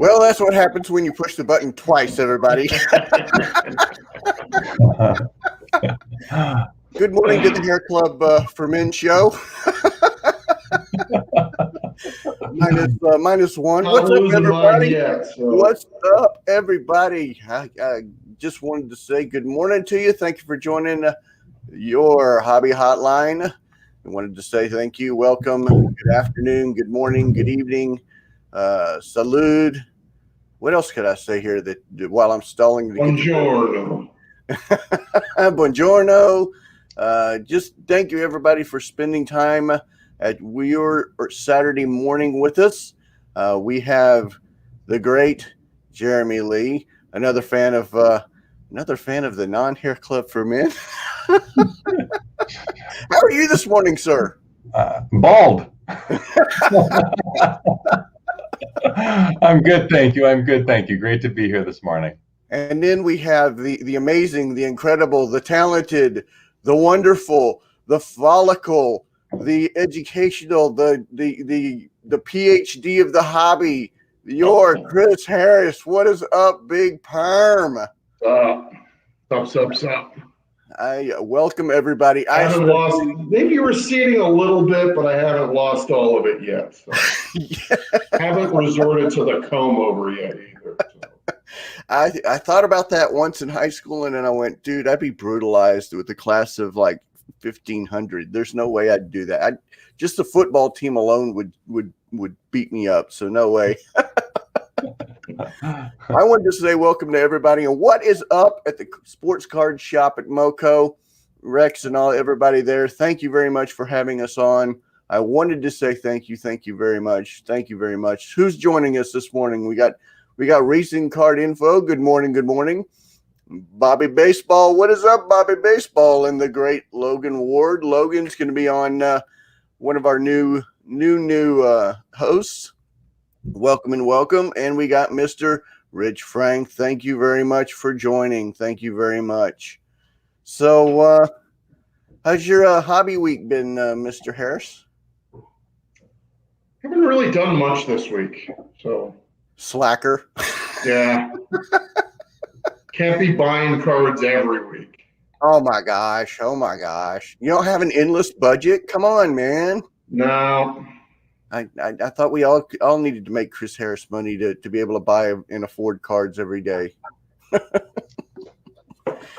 Well, that's what happens when you push the button twice, everybody. Good morning to the Hair Club for Men show. minus one. What's up, everybody? What's up, everybody? I just wanted to say good morning to you. Thank you for joining your hobby hotline. I wanted to say thank you. Welcome. Good afternoon. Good morning. Good evening. Salud. What else could I say here that while I'm stalling? Buongiorno. Buongiorno. Just thank you, everybody, for spending time at your Saturday morning with us. We have the great Jeremy Lee, another fan of the Non-Hair Club for Men. How are you this morning, sir? Bald. I'm good, thank you. Great to be here this morning. And then we have the amazing, the incredible, the talented, the wonderful, the follicle, the educational, the PhD of the hobby, your Chris Harris. What is up, Big Perm? Sup. I welcome everybody. I haven't lost, maybe receding a little bit, but I haven't lost all of it yet. So. Yeah. Haven't resorted to the comb over yet either. So. I thought about that once in high school, and then I went, dude, I'd be brutalized with a class of like 1,500. There's no way I'd do that. Just the football team alone would beat me up. So no way. I wanted to say welcome to everybody, and what is up at the sports card shop at Moco, Rex, and all everybody there. Thank you very much for having us on. I wanted to say thank you very much. Who's joining us this morning? We got Racing Card Info. Good morning. Bobby Baseball. What is up, Bobby Baseball? And the great Logan Ward. Logan's going to be on one of our new hosts. Welcome. And we got Mr. Rich Frank. Thank you very much for joining. Thank you very much. So, how's your hobby week been, Mr. Harris? Haven't really done much this week. So slacker. Yeah. Can't be buying cards every week. Oh my gosh. You don't have an endless budget? Come on, man. No. I thought we all needed to make Chris Harris money to be able to buy and afford cards every day.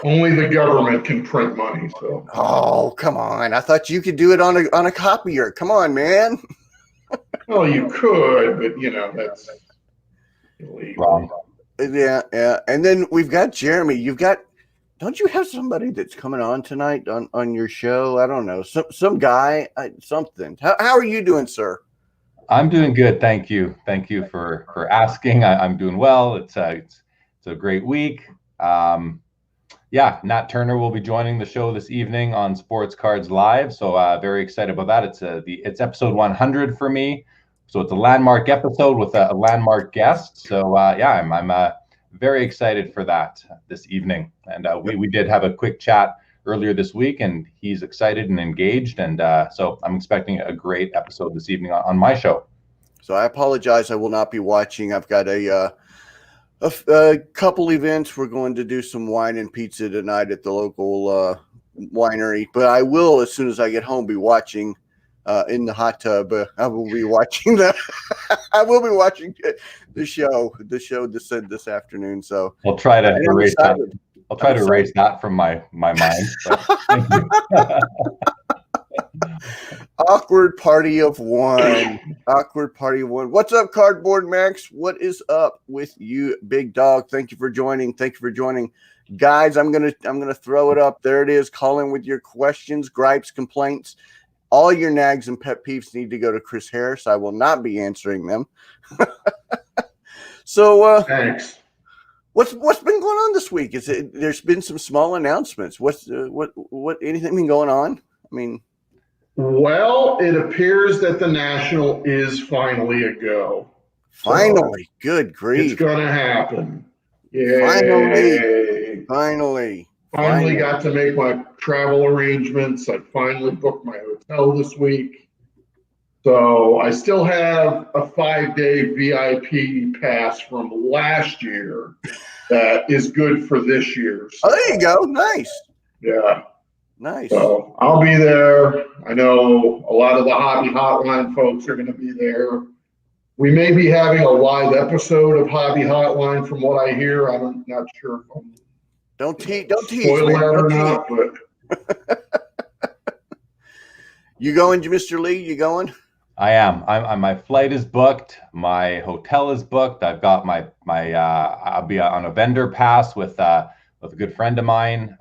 Only the government can print money. So. Oh, come on! I thought you could do it on a copier. Come on, man. Well, you could, but that's illegal. Wrong. Yeah. And then we've got Jeremy. Don't you have somebody that's coming on tonight on your show? I don't know. Some guy, something. How are you doing, sir? I'm doing good. Thank you. Thank you for asking. I'm doing well. It's a great week. Nat Turner will be joining the show this evening on Sports Cards Live. So very excited about that. It's episode 100 for me. So it's a landmark episode with a landmark guest. So I'm very excited for that this evening. And we did have a quick chat earlier this week, and he's excited and engaged. And so I'm expecting a great episode this evening on my show. So I apologize. I will not be watching. I've got a couple events. We're going to do some wine and pizza tonight at the local winery, but I will, as soon as I get home, be watching in the hot tub. I will be watching the show this afternoon. So I'll try to erase that. I'll try to erase that from my mind. Thank you. Awkward party of one. What's up, Cardboard Max? What is up with you, big dog? Thank you for joining. Guys, I'm gonna throw it up. There it is. Call in with your questions, gripes, complaints. All your nags and pet peeves need to go to Chris Harris. I will not be answering them. So thanks. What's been going on this week? There's been some small announcements. What anything been going on? I mean, well, it appears that the National is finally a go. Finally, so good grief! It's gonna happen. Yay! Finally got to make my travel arrangements. I finally booked my hotel this week. So I still have a 5-day VIP pass from last year that is good for this year. Oh, there you go. Nice. Yeah. Nice. So I'll be there. I know a lot of the Hobby Hotline folks are going to be there. We may be having a live episode of Hobby Hotline from what I hear. I'm not sure if I'm don't tease, spoil man. that Don't or tease. not, but You going, Mr. Lee? You going? I am. My flight is booked. My hotel is booked. I've got my I'll be on a vendor pass with a good friend of mine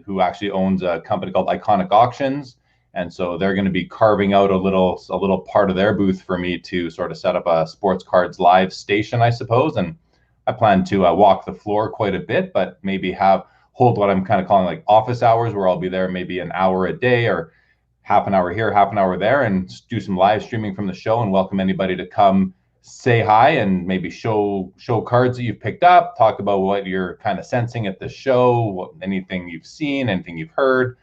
who actually owns a company called Iconic Auctions, and so they're going to be carving out a little part of their booth for me to sort of set up a Sports Cards Live station, I suppose. And I plan to walk the floor quite a bit, but maybe hold what I'm kind of calling like office hours, where I'll be there maybe an hour a day or half an hour here, half an hour there, and do some live streaming from the show and welcome anybody to come say hi and maybe show cards that you've picked up, talk about what you're kind of sensing at the show, anything you've seen, anything you've heard,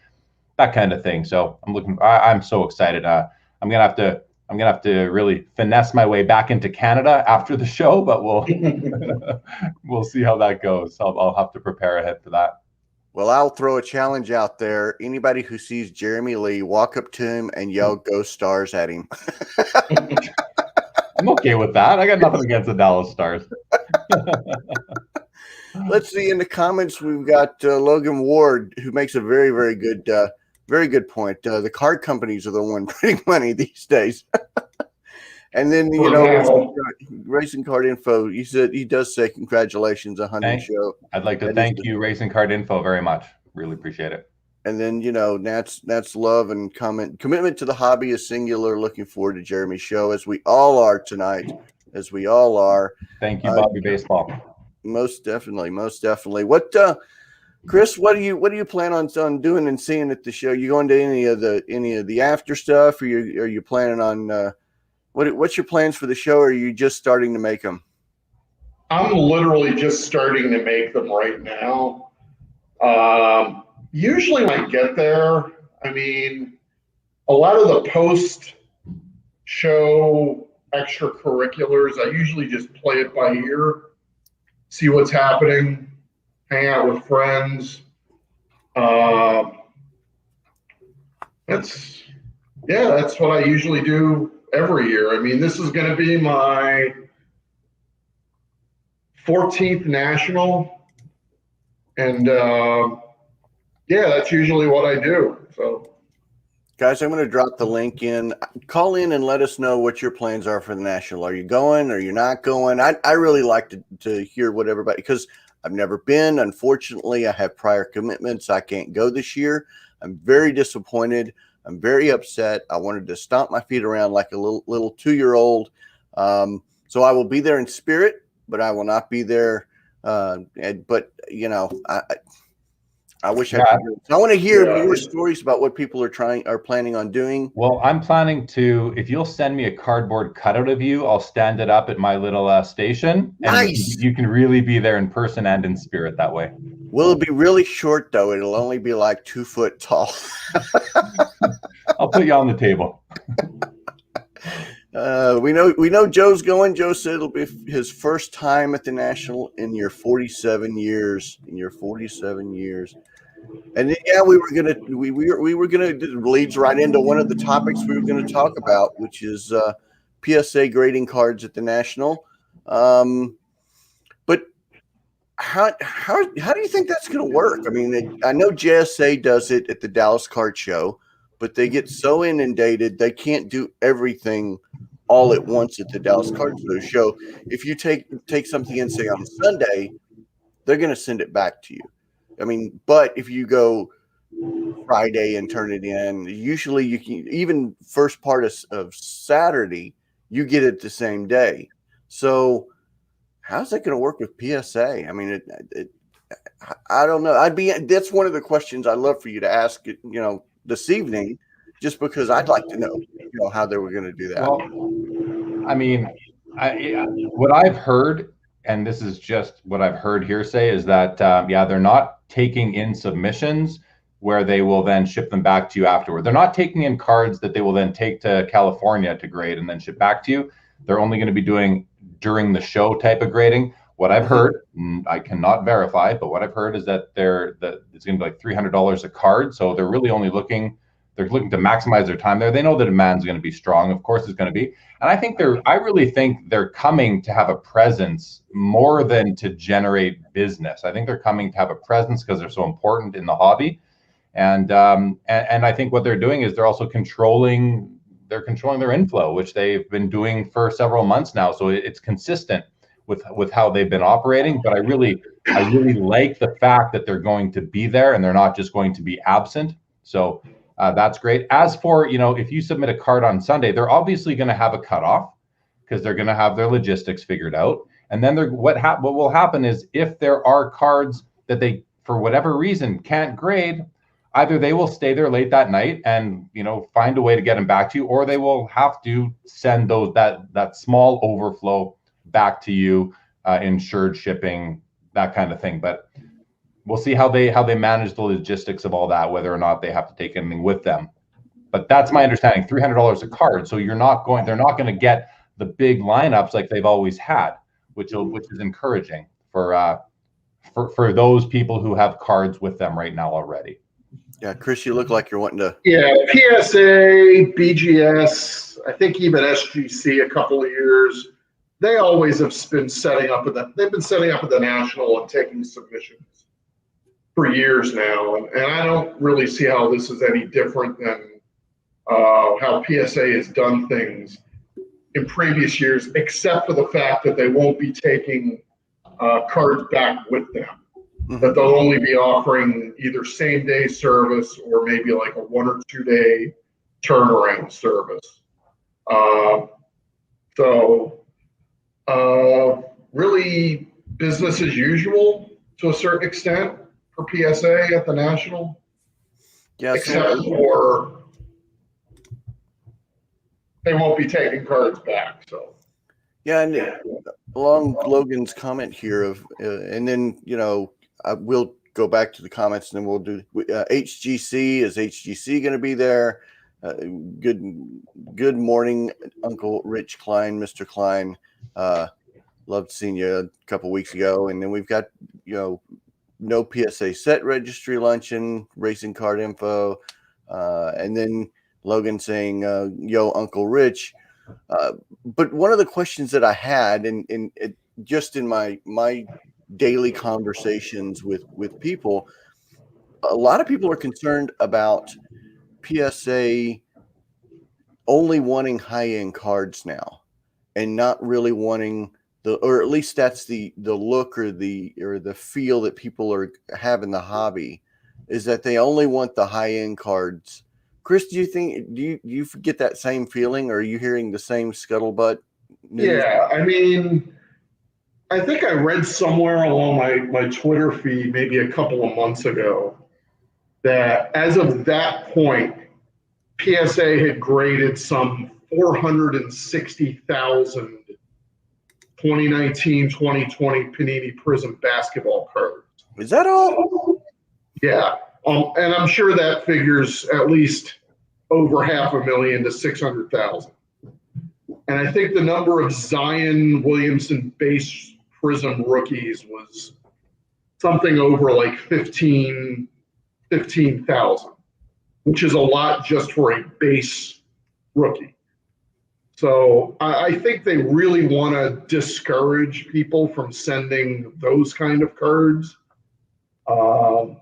that kind of thing. So I'm so excited. I'm gonna have to really finesse my way back into Canada after the show, but we'll see how that goes. I'll have to prepare ahead for that. Well, I'll throw a challenge out there. Anybody who sees Jeremy Lee, walk up to him and yell "Go Stars" at him. I'm okay with that. I got nothing against the Dallas Stars. Let's see. In the comments, we've got Logan Ward, who makes a very, very good point. The card companies are the one printing money these days. And then, Racing Card Info, he does say congratulations, 100 show. I'd like to thank you, Racing Card Info, very much. Really appreciate it. And then, Nat's love and commitment to the hobby is singular. Looking forward to Jeremy's show, as we all are tonight, as we all are. Thank you, Bobby Baseball. Most definitely. What, Chris? What do you plan on doing and seeing at the show? You going to any of the after stuff? Or are you planning on? What's your plans for the show? Or are you just starting to make them? I'm literally just starting to make them right now. Usually when I get there, I mean, a lot of the post-show extracurriculars, I usually just play it by ear, see what's happening, hang out with friends. That's what I usually do every year. I mean, this is going to be my 14th national, and that's usually what I do. So, guys, I'm going to drop the link in. Call in and let us know what your plans are for the national. Are you going? Or you're not going? I really like to hear what everybody, because I've never been. Unfortunately, I have prior commitments. I can't go this year. I'm very disappointed. I'm very upset. I wanted to stomp my feet around like a little 2-year-old. So I will be there in spirit, but I will not be there. I wish I could. So I want to hear your stories about what people are planning on doing. Well, I'm planning to, if you'll send me a cardboard cutout of you, I'll stand it up at my little station. Nice. And you can really be there in person and in spirit that way. Will it be really short though? It'll only be like 2 foot tall. I'll put you on the table. We know Joe's going. Joe said it'll be his first time at the National in your 47 years. And then, we were gonna leads right into one of the topics we were gonna talk about, which is PSA grading cards at the National. But how do you think that's gonna work? I mean, I know JSA does it at the Dallas Card Show, but they get so inundated they can't do everything all at once at the Dallas Card Show. If you take something in, say on Sunday, they're going to send it back to you. I mean, but if you go Friday and turn it in, usually you can, even first part of Saturday, you get it the same day. So how's that going to work with PSA? I mean, I don't know. That's one of the questions I'd love for you to ask, this evening, just because I'd like to know, how they were going to do that. Well, I mean, what I've heard, and this is just what I've heard hearsay, is that they're not taking in submissions where they will then ship them back to you afterward. They're not taking in cards that they will then take to California to grade and then ship back to you. They're only going to be doing during the show type of grading. What I've heard, I cannot verify, but what I've heard is that it's going to be like $300 a card. So they're really only looking to maximize their time there. They know the demand's going to be strong. Of course it's going to be. And I really think they're coming to have a presence more than to generate business. I think they're coming to have a presence because they're so important in the hobby. And I think what they're doing is they're also controlling their inflow, which they've been doing for several months now. So it's consistent with how they've been operating. But I really like the fact that they're going to be there and they're not just going to be absent. So that's great. As for, if you submit a card on Sunday, they're obviously going to have a cutoff because they're going to have their logistics figured out. And then what will happen is if there are cards that they, for whatever reason, can't grade, either they will stay there late that night and find a way to get them back to you, or they will have to send that small overflow back to you, insured shipping, that kind of thing. But we'll see how they manage the logistics of all that, whether or not they have to take anything with them. But that's my understanding, $300 a card. So they're not going to get the big lineups like they've always had, which is encouraging for those people who have cards with them right now already. Yeah, Chris, you look like you're wanting to. Yeah, PSA, BGS, I think even SGC a couple of years. They always have been setting up at the national and taking submissions for years now, and I don't really see how this is any different than how PSA has done things in previous years, except for the fact that they won't be taking cards back with them. That they'll only be offering either same day service or maybe like a 1 or 2 day turnaround service. Really business as usual to a certain extent for PSA at the national. Yeah, except for they won't be taking cards back. So yeah, and along Logan's comment here and then we'll go back to the comments and then we'll do HGC. Is HGC going to be there? Good morning, Uncle Rich Klein, Mr. Klein. Loved seeing you a couple weeks ago. And then we've got, no PSA set registry luncheon, racing card info. And then Logan saying, yo, Uncle Rich. But one of the questions that I had just in my daily conversations with people, a lot of people are concerned about PSA only wanting high-end cards now and not really wanting or at least that's the look or the feel that people have in the hobby, is that they only want the high-end cards. Chris, do you get that same feeling, or are you hearing the same scuttlebutt news? Yeah, I mean, I think I read somewhere along my Twitter feed maybe a couple of months ago that as of that point, PSA had graded some 460,000 2019-2020 Panini Prism basketball cards. Is that all? Yeah. And I'm sure that figures at least over 500,000 to 600,000. And I think the number of Zion Williamson base Prism rookies was something over like 15,000, which is a lot just for a base rookie. So I think they really want to discourage people from sending those kind of cards. A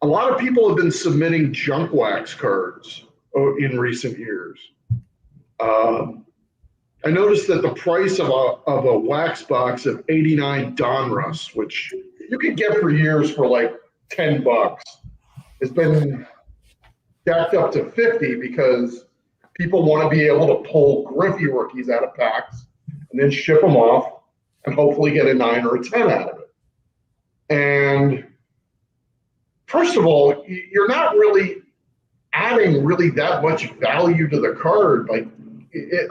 lot of people have been submitting junk wax cards in recent years. I noticed that the price of a wax box of 89 Donruss, which you can get for years for like $10, has been jacked up to 50 because people want to be able to pull Griffey rookies out of packs and then ship them off and hopefully get a 9 or a 10 out of it. And first of all, you're not really adding really that much value to the card,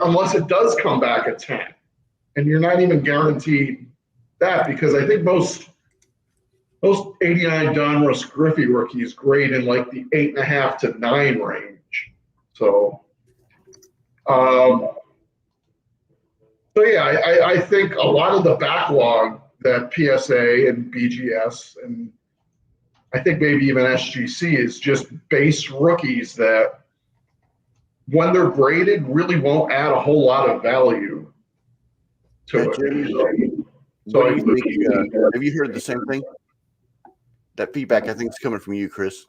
unless it does come back at 10. And you're not even guaranteed that, because I think most those 89 Donruss Griffey rookies grade in like the 8.5 to 9 range. So, yeah, I think a lot of the backlog that PSA and BGS and I think maybe even SGC is just base rookies that when they're graded really won't add a whole lot of value to it. What do you think? Have you heard the same thing? That feedback I think is coming from you, Chris.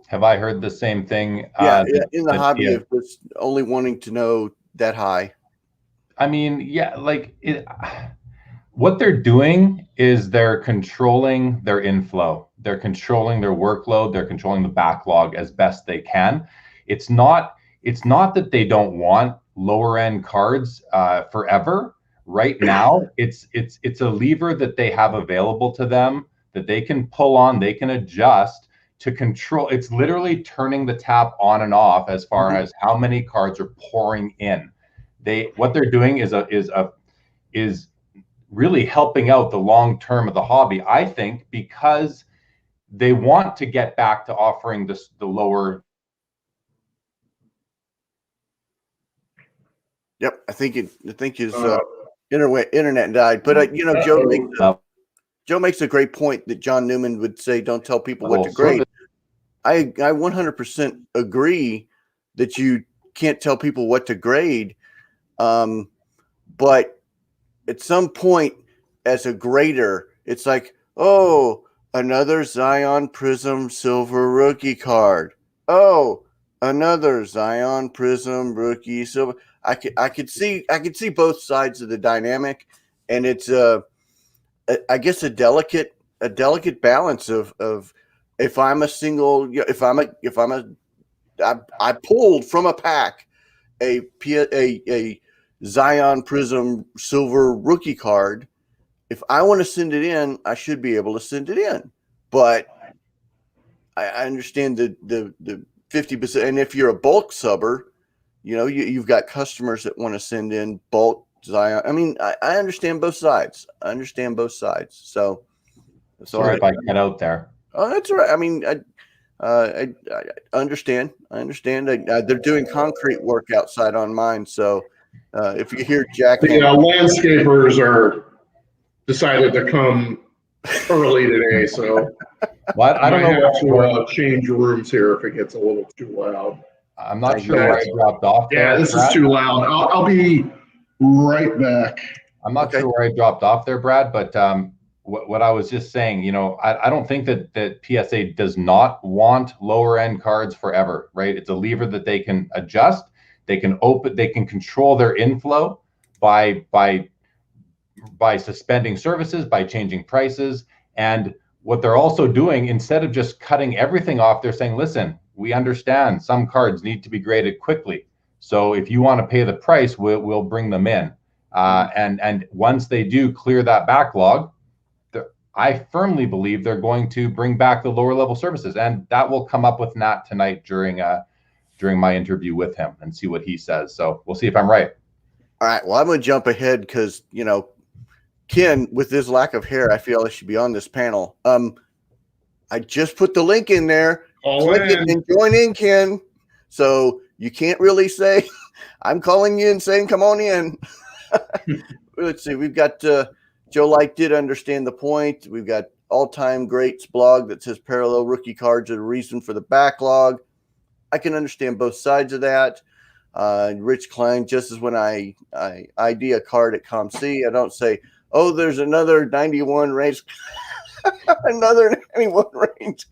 Have I heard the same thing? In the hobby of just only wanting to know that high. I mean, yeah, like what they're doing is they're controlling their inflow. They're controlling their workload. They're controlling the backlog as best they can. It's not that they don't want lower end cards forever. Right now, it's a lever that they have available to them that they can pull on, they can adjust to control. It's literally turning the tap on and off as far as how many cards are pouring in. What they're doing is really helping out the long term of the hobby, I think, because they want to get back to offering the lower. Yep, I think his internet died, but you know, Joe makes a great point that John Newman would say, "Don't tell people what to grade." I 100% agree that you can't tell people what to grade, but at some point, as a grader, it's like, oh, another Zion Prism Silver rookie card. Oh, another Zion Prism rookie silver. I could see both sides of the dynamic, and it's I guess a delicate balance of if I'm a single, I pulled from a pack a Zion Prism Silver rookie card. If I want to send it in, I should be able to send it in. But I understand the 50%. And if you're a bulk subber, you know, you've got customers that want to send in bulk Zion. I mean, I understand both sides. So sorry if I cut out there. Oh, that's all right. I mean, I understand. They're doing concrete work outside on mine. So if you hear Jack, the landscapers are decided to come early today, so I don't know. Have to change rooms here if it gets a little too loud. I'm not sure where I dropped off. Yeah, this is too loud. I'll be right back. I'm not sure where I dropped off there, Brad, but what I was just saying, you know, I don't think that PSA does not want lower end cards forever, right? It's a lever that they can adjust. They can control their inflow by suspending services, by changing prices. And what they're also doing, instead of just cutting everything off, they're saying, listen, we understand some cards need to be graded quickly. So if you want to pay the price, we'll bring them in. And once they do clear that backlog, I firmly believe they're going to bring back the lower level services. And that will come up with Nat tonight during my interview with him and see what he says. So we'll see if I'm right. All right. Well, I'm going to jump ahead because, you know, Ken, with his lack of hair, I feel I should be on this panel. I just put the link in there. Click it and join in, Ken. So you can't really say, I'm calling you and saying, come on in. Let's see. We've got Joe Light did understand the point. We've got all-time greats blog that says parallel rookie cards are the reason for the backlog. I can understand both sides of that. Rich Klein, just as when I ID a card at ComC, I don't say, oh, there's another 91 range. Another 91 range.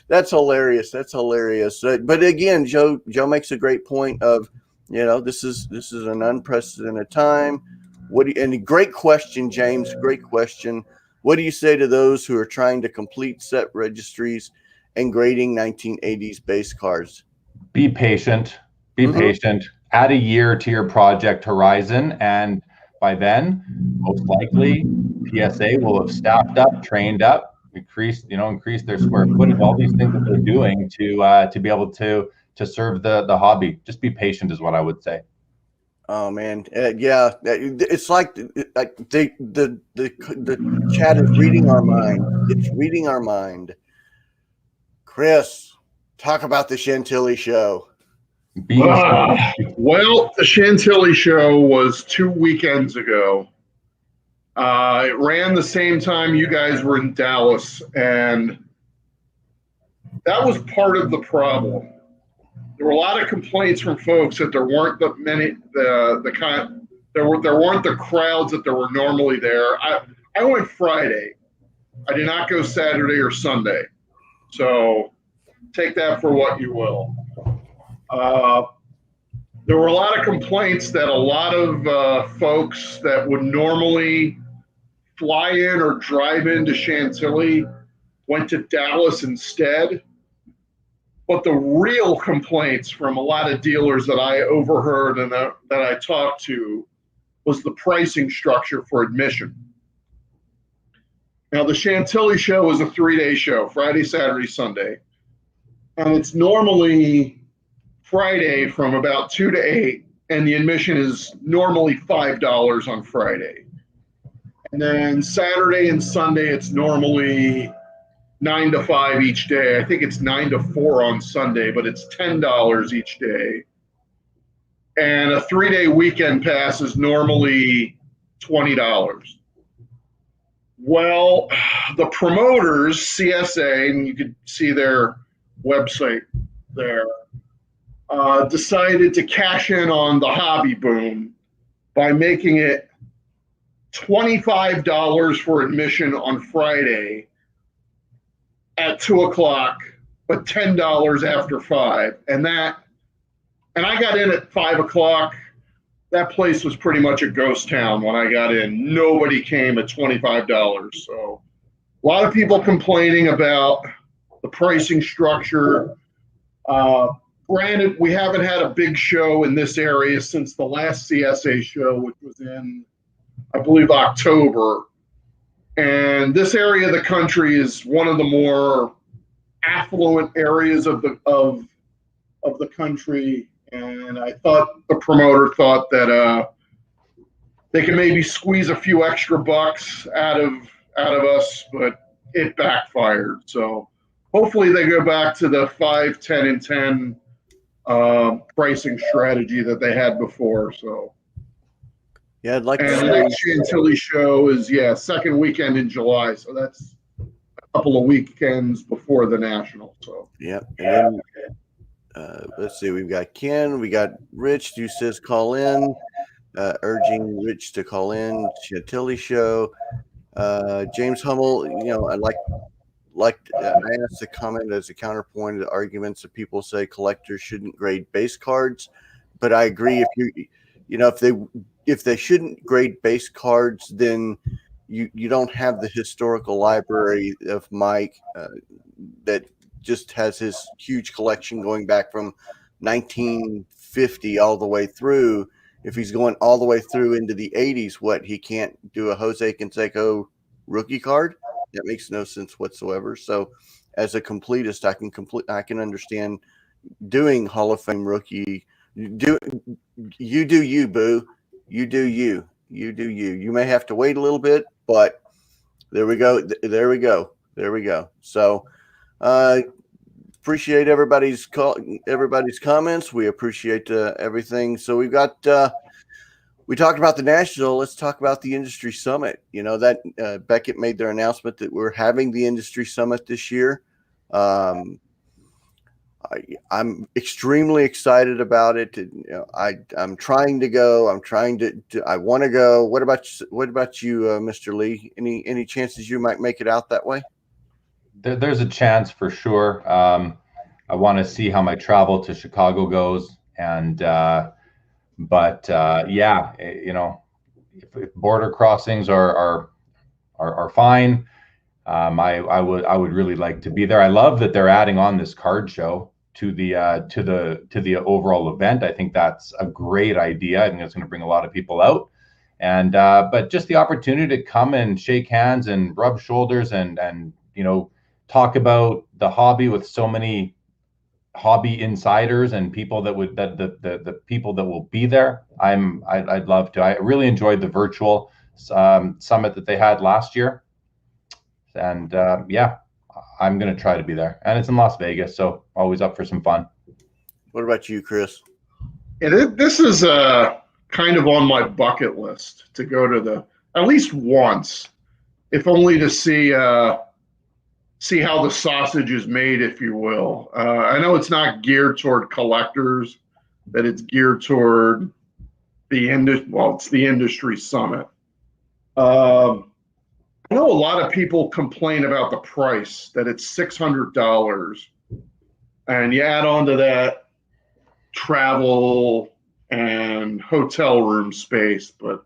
That's hilarious. But again, Joe makes a great point of, you know, this is an unprecedented time. And a great question, James. Great question. What do you say to those who are trying to complete set registries and grading 1980s base cards? Be patient. Patient. Add a year to your project horizon, and by then, most likely, PSA will have staffed up, trained up, increased their square footage, all these things that they're doing to be able to serve the hobby. Just be patient is what I would say. Oh man, yeah, it's like the chat is reading our mind. It's reading our mind. Chris, talk about the Chantilly show. Beans. Well, the Chantilly show was 2 weekends ago. It ran the same time you guys were in Dallas, and that was part of the problem. There were a lot of complaints from folks that there weren't the many the kind there weren't the crowds that there were normally there. I went Friday. I did not go Saturday or Sunday, so take that for what you will. There were a lot of complaints that a lot of folks that would normally fly in or drive into Chantilly went to Dallas instead. But the real complaints from a lot of dealers that I overheard and that I talked to was the pricing structure for admission. Now, the Chantilly show is a 3-day show, Friday, Saturday, Sunday. And it's normally Friday from about 2 to 8, and the admission is normally $5 on Friday. And then Saturday and Sunday, it's normally 9 to 5 each day. I think it's 9 to 4 on Sunday, but it's $10 each day. And a 3-day weekend pass is normally $20. Well, the promoters, CSA, and you could see their website there, decided to cash in on the hobby boom by making it $25 for admission on Friday at 2 o'clock, but $10 after 5. And I got in at 5 o'clock. That place was pretty much a ghost town when I got in. Nobody came at $25. So a lot of people complaining about the pricing structure. Granted, we haven't had a big show in this area since the last CSA show, which was in, I believe, October. And this area of the country is one of the more affluent areas of the country. And I thought the promoter thought that they could maybe squeeze a few extra bucks out of us, but it backfired. So hopefully they go back to the 5, 10, and 10 pricing strategy that they had before. So yeah, I'd like to and the next Chantilly show is second weekend in July. So that's a couple of weekends before the national. So yeah, and then, let's see. We've got Ken. We got Rich who says call in, urging Rich to call in. Chantilly show. James Hummel. I'd like I asked the comment as a counterpoint to the arguments that people say collectors shouldn't grade base cards, but I agree. If they shouldn't grade base cards, then you don't have the historical library of Mike that just has his huge collection going back from 1950 all the way through. If he's going all the way through into the 80s, he can't do a Jose Canseco rookie card? That makes no sense whatsoever. So as a completist, I can understand doing Hall of Fame rookie. You do you, boo. You do you. You do you. You may have to wait a little bit, but there we go. There we go. So appreciate everybody's comments. We appreciate everything. So we talked about the national. Let's talk about the industry summit. That Beckett made their announcement that we're having the industry summit this year. I'm extremely excited about it. I'm trying to go. I want to go. What about you, Mr. Lee? Any chances you might make it out that way? There's a chance for sure. I want to see how my travel to Chicago goes, and if border crossings are fine, I would really like to be there. I love that they're adding on this card show to the overall event. I think that's a great idea. I think it's going to bring a lot of people out, and but just the opportunity to come and shake hands and rub shoulders and talk about the hobby with so many hobby insiders and people that would the people that will be there. I'd love to. I really enjoyed the virtual summit that they had last year, and yeah, I'm gonna try to be there. And it's in Las Vegas, so always up for some fun. What about you, Chris? This is kind of on my bucket list to go to at least once, if only to see how the sausage is made, if you will. I know it's not geared toward collectors, that it's geared toward it's the industry summit. I know a lot of people complain about the price, that it's $600, and you add on to that travel and hotel room space. But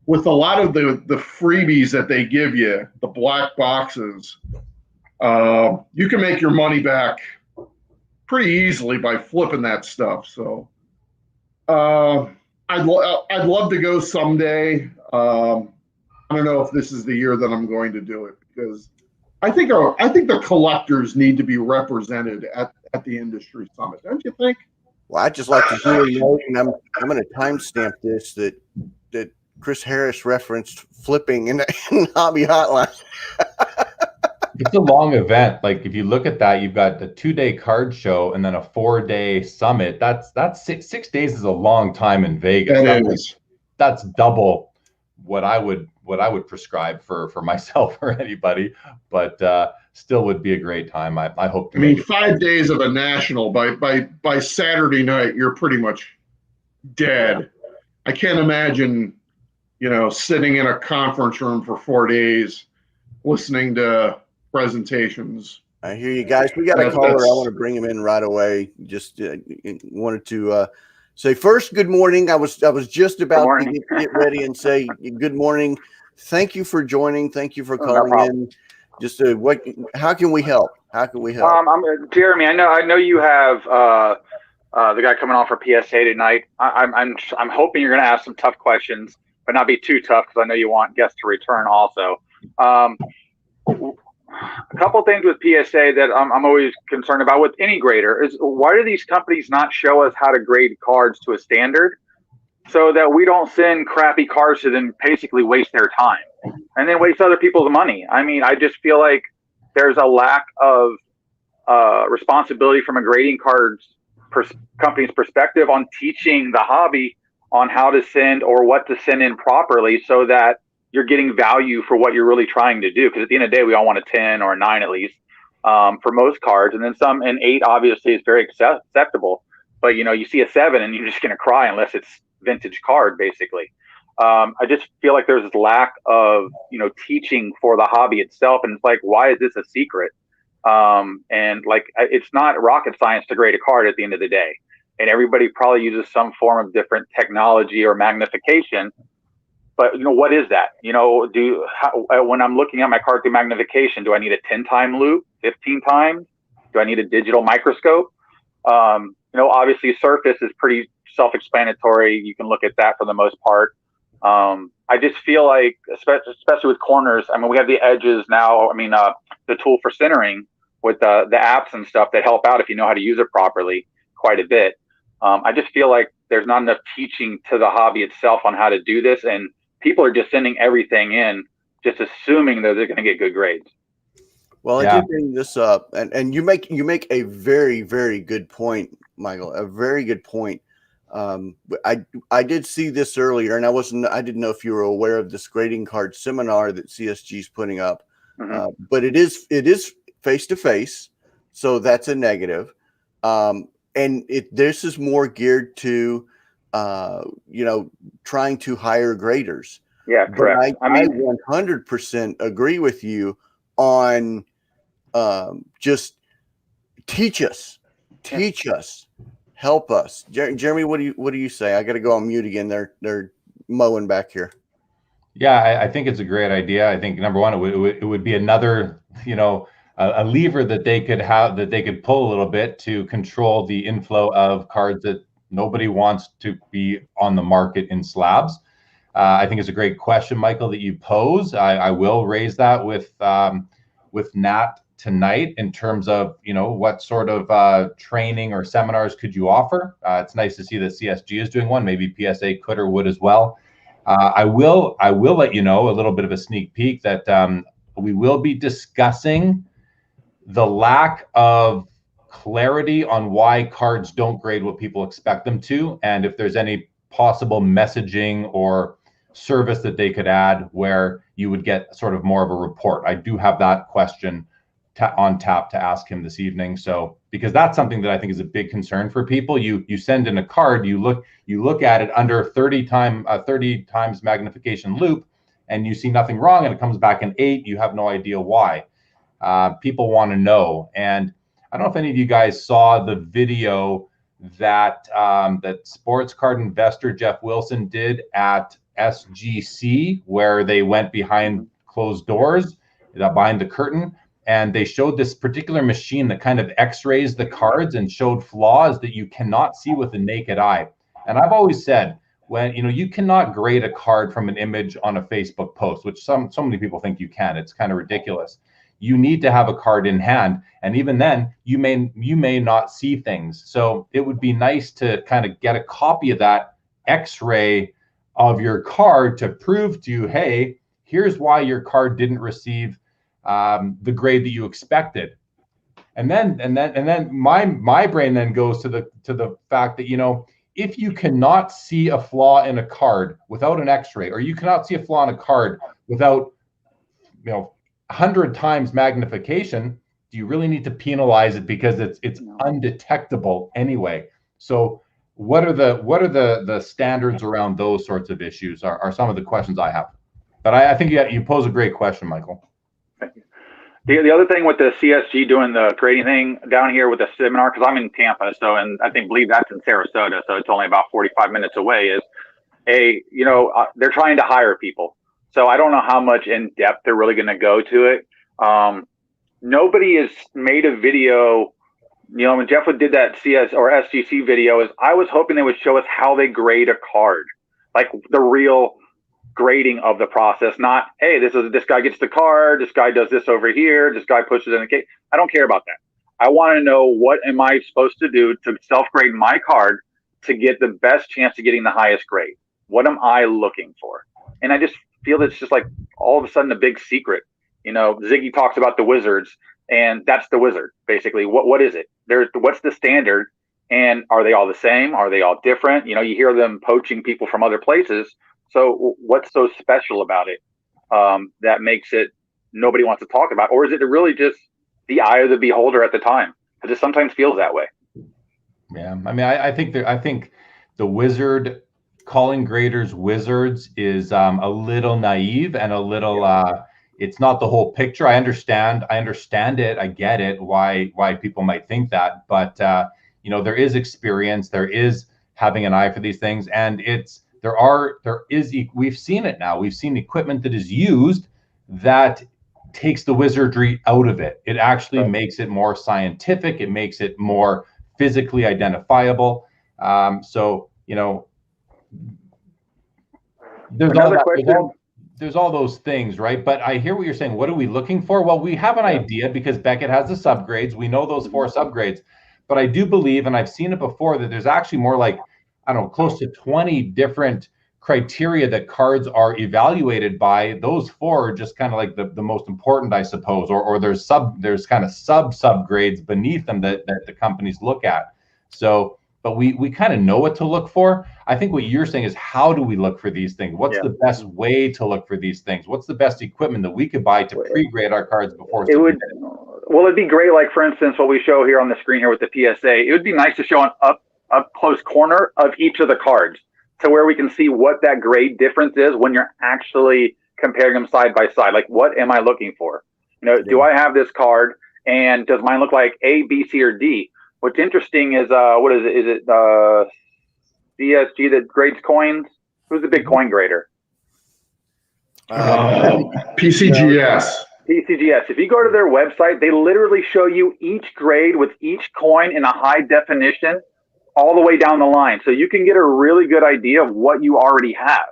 with a lot of the freebies that they give you, the black boxes, you can make your money back pretty easily by flipping that stuff. So I'd love to go someday. I don't know if this is the year that I'm going to do it, because I think the collectors need to be represented at the industry summit. Don't you think? Well, I'd just like to hear you know, and I'm going to timestamp this that Chris Harris referenced flipping in Hobby Hotline. It's a long event. Like if you look at that, you've got the 2-day card show and then a 4-day summit. That's 6 days is a long time in Vegas. That's double what I would prescribe for myself or anybody, but still would be a great time. I hope to. I mean, 5 days of a national, by Saturday night, you're pretty much dead. Yeah. I can't imagine, sitting in a conference room for 4 days, listening to presentations. I hear you guys. We got a caller. I want to bring him in right away. Just wanted to say first, good morning. I was just about to get ready and say good morning. Thank you for joining. Thank you for calling in. Just how can we help? How can we help? I'm Jeremy. I know you have the guy coming on for PSA tonight. I'm hoping you're going to ask some tough questions, but not be too tough, because I know you want guests to return also. A couple things with PSA that I'm always concerned about with any grader is, why do these companies not show us how to grade cards to a standard, so that we don't send crappy cards to them, basically waste their time and then waste other people's money? I mean, I just feel like there's a lack of responsibility from a grading cards company's perspective on teaching the hobby on how to send or what to send in properly, so that you're getting value for what you're really trying to do. Because at the end of the day, we all want a 10 or a 9 at least for most cards, and then some. An 8 obviously is very acceptable, but you see a 7 and you're just going to cry unless it's vintage card, basically. I just feel like there's this lack of teaching for the hobby itself, and it's like, why is this a secret? And like, it's not rocket science to grade a card at the end of the day, and everybody probably uses some form of different technology or magnification. But what is that? When I'm looking at my card through magnification, do I need a 10-time loop, 15 times? Do I need a digital microscope? Obviously surface is pretty self-explanatory. You can look at that for the most part. I just feel like, especially with corners, I mean, we have the edges now. I mean, the tool for centering with the apps and stuff that help out if you know how to use it properly quite a bit. I just feel like there's not enough teaching to the hobby itself on how to do this, and people are just sending everything in, just assuming that they're going to get good grades. Well, I did bring this up, and you make a very, very good point, Michael. A very good point. I did see this earlier, and I didn't know if you were aware of this grading card seminar that CSG is putting up. Mm-hmm. But it is face to face, so that's a negative. And this is more geared to trying to hire graders. Yeah, correct. I 100% agree with you on just teach us, help us. Jeremy, what do you say? I got to go on mute again. They're mowing back here. Yeah, I think it's a great idea. I think number one, it would be another, a lever that they could pull a little bit to control the inflow of cards that nobody wants to be on the market in slabs. I think it's a great question, Michael, that you pose. I will raise that with Nat tonight in terms of, what sort of training or seminars could you offer. It's nice to see that CSG is doing one. Maybe PSA could or would as well. I will let you know a little bit of a sneak peek that we will be discussing the lack of clarity on why cards don't grade what people expect them to, and if there's any possible messaging or service that they could add where you would get sort of more of a report. I do have that question on tap to ask him this evening. So, because that's something that I think is a big concern for people. You send in a card, you look at it under 30 times magnification loop, and you see nothing wrong, and it comes back an 8. You have no idea why. People want to know, and I don't know if any of you guys saw the video that that sports card investor Jeff Wilson did at SGC, where they went behind closed doors, behind the curtain, and they showed this particular machine that kind of x-rays the cards and showed flaws that you cannot see with the naked eye. And I've always said, when you cannot grade a card from an image on a Facebook post, which so many people think you can. It's kind of ridiculous. You need to have a card in hand, and even then you may not see things. So it would be nice to kind of get a copy of that x-ray of your card to prove to you, hey, here's why your card didn't receive the grade that you expected. And then my brain then goes to the fact that, if you cannot see a flaw in a card without an x-ray, or you cannot see a flaw in a card without 100 times magnification, do you really need to penalize it because it's undetectable anyway? So what are the standards around those sorts of issues are some of the questions I have. But I think you pose a great question, Michael. Thank you. The other thing with the CSG doing the grading thing down here with the seminar, because I'm in Tampa, and I believe that's in Sarasota, so it's only about 45 minutes away, is they're trying to hire people. So I don't know how much in depth they're really going to go to it. Nobody has made a video. When Jeff did that CS or SGC video, I was hoping they would show us how they grade a card, like the real grading of the process, not, hey, this guy gets the card, this guy does this over here, this guy pushes in the case. I don't care about that. I want to know, what am I supposed to do to self-grade my card to get the best chance of getting the highest grade? What am I looking for? And I just feel that it's just like all of a sudden a big secret. Ziggy talks about the wizards, and that's the wizard basically. What is it? What's the standard, and are they all the same? Are they all different? You hear them poaching people from other places. So what's so special about it that makes it nobody wants to talk about? Or is it really just the eye of the beholder at the time? Because it sometimes feels that way. Yeah, I think the wizard, calling graders wizards, is a little naive and a little it's not the whole picture. I understand it. I get it, why people might think that, but there is experience, there is having an eye for these things, and we've seen it now. We've seen equipment that is used that takes the wizardry out of it. It actually makes it more scientific. It makes it more physically identifiable. There's all those things, right? But I hear what you're saying. What are we looking for? Well, we have an idea because Beckett has the subgrades. We know those 4 subgrades, but I do believe, and I've seen it before, that there's actually more like, I don't know, close to 20 different criteria that cards are evaluated by. Those 4 are just kind of like the most important, I suppose, or there's kind of subgrades beneath them that the companies look at. So, but we kind of know what to look for. I think what you're saying is, how do we look for these things? What's the best way to look for these things? What's the best equipment that we could buy to pre-grade our cards before? It'd be great, like for instance, what we show here on the screen here with the PSA. It would be nice to show an up close corner of each of the cards, to where we can see what that grade difference is when you're actually comparing them side by side. Like, what am I looking for? Do I have this card, and does mine look like A, B, C, or D? What's interesting is, what is it? Is it CSG that grades coins? Who's the big coin grader? PCGS. PCGS. If you go to their website, they literally show you each grade with each coin in a high definition all the way down the line. So you can get a really good idea of what you already have.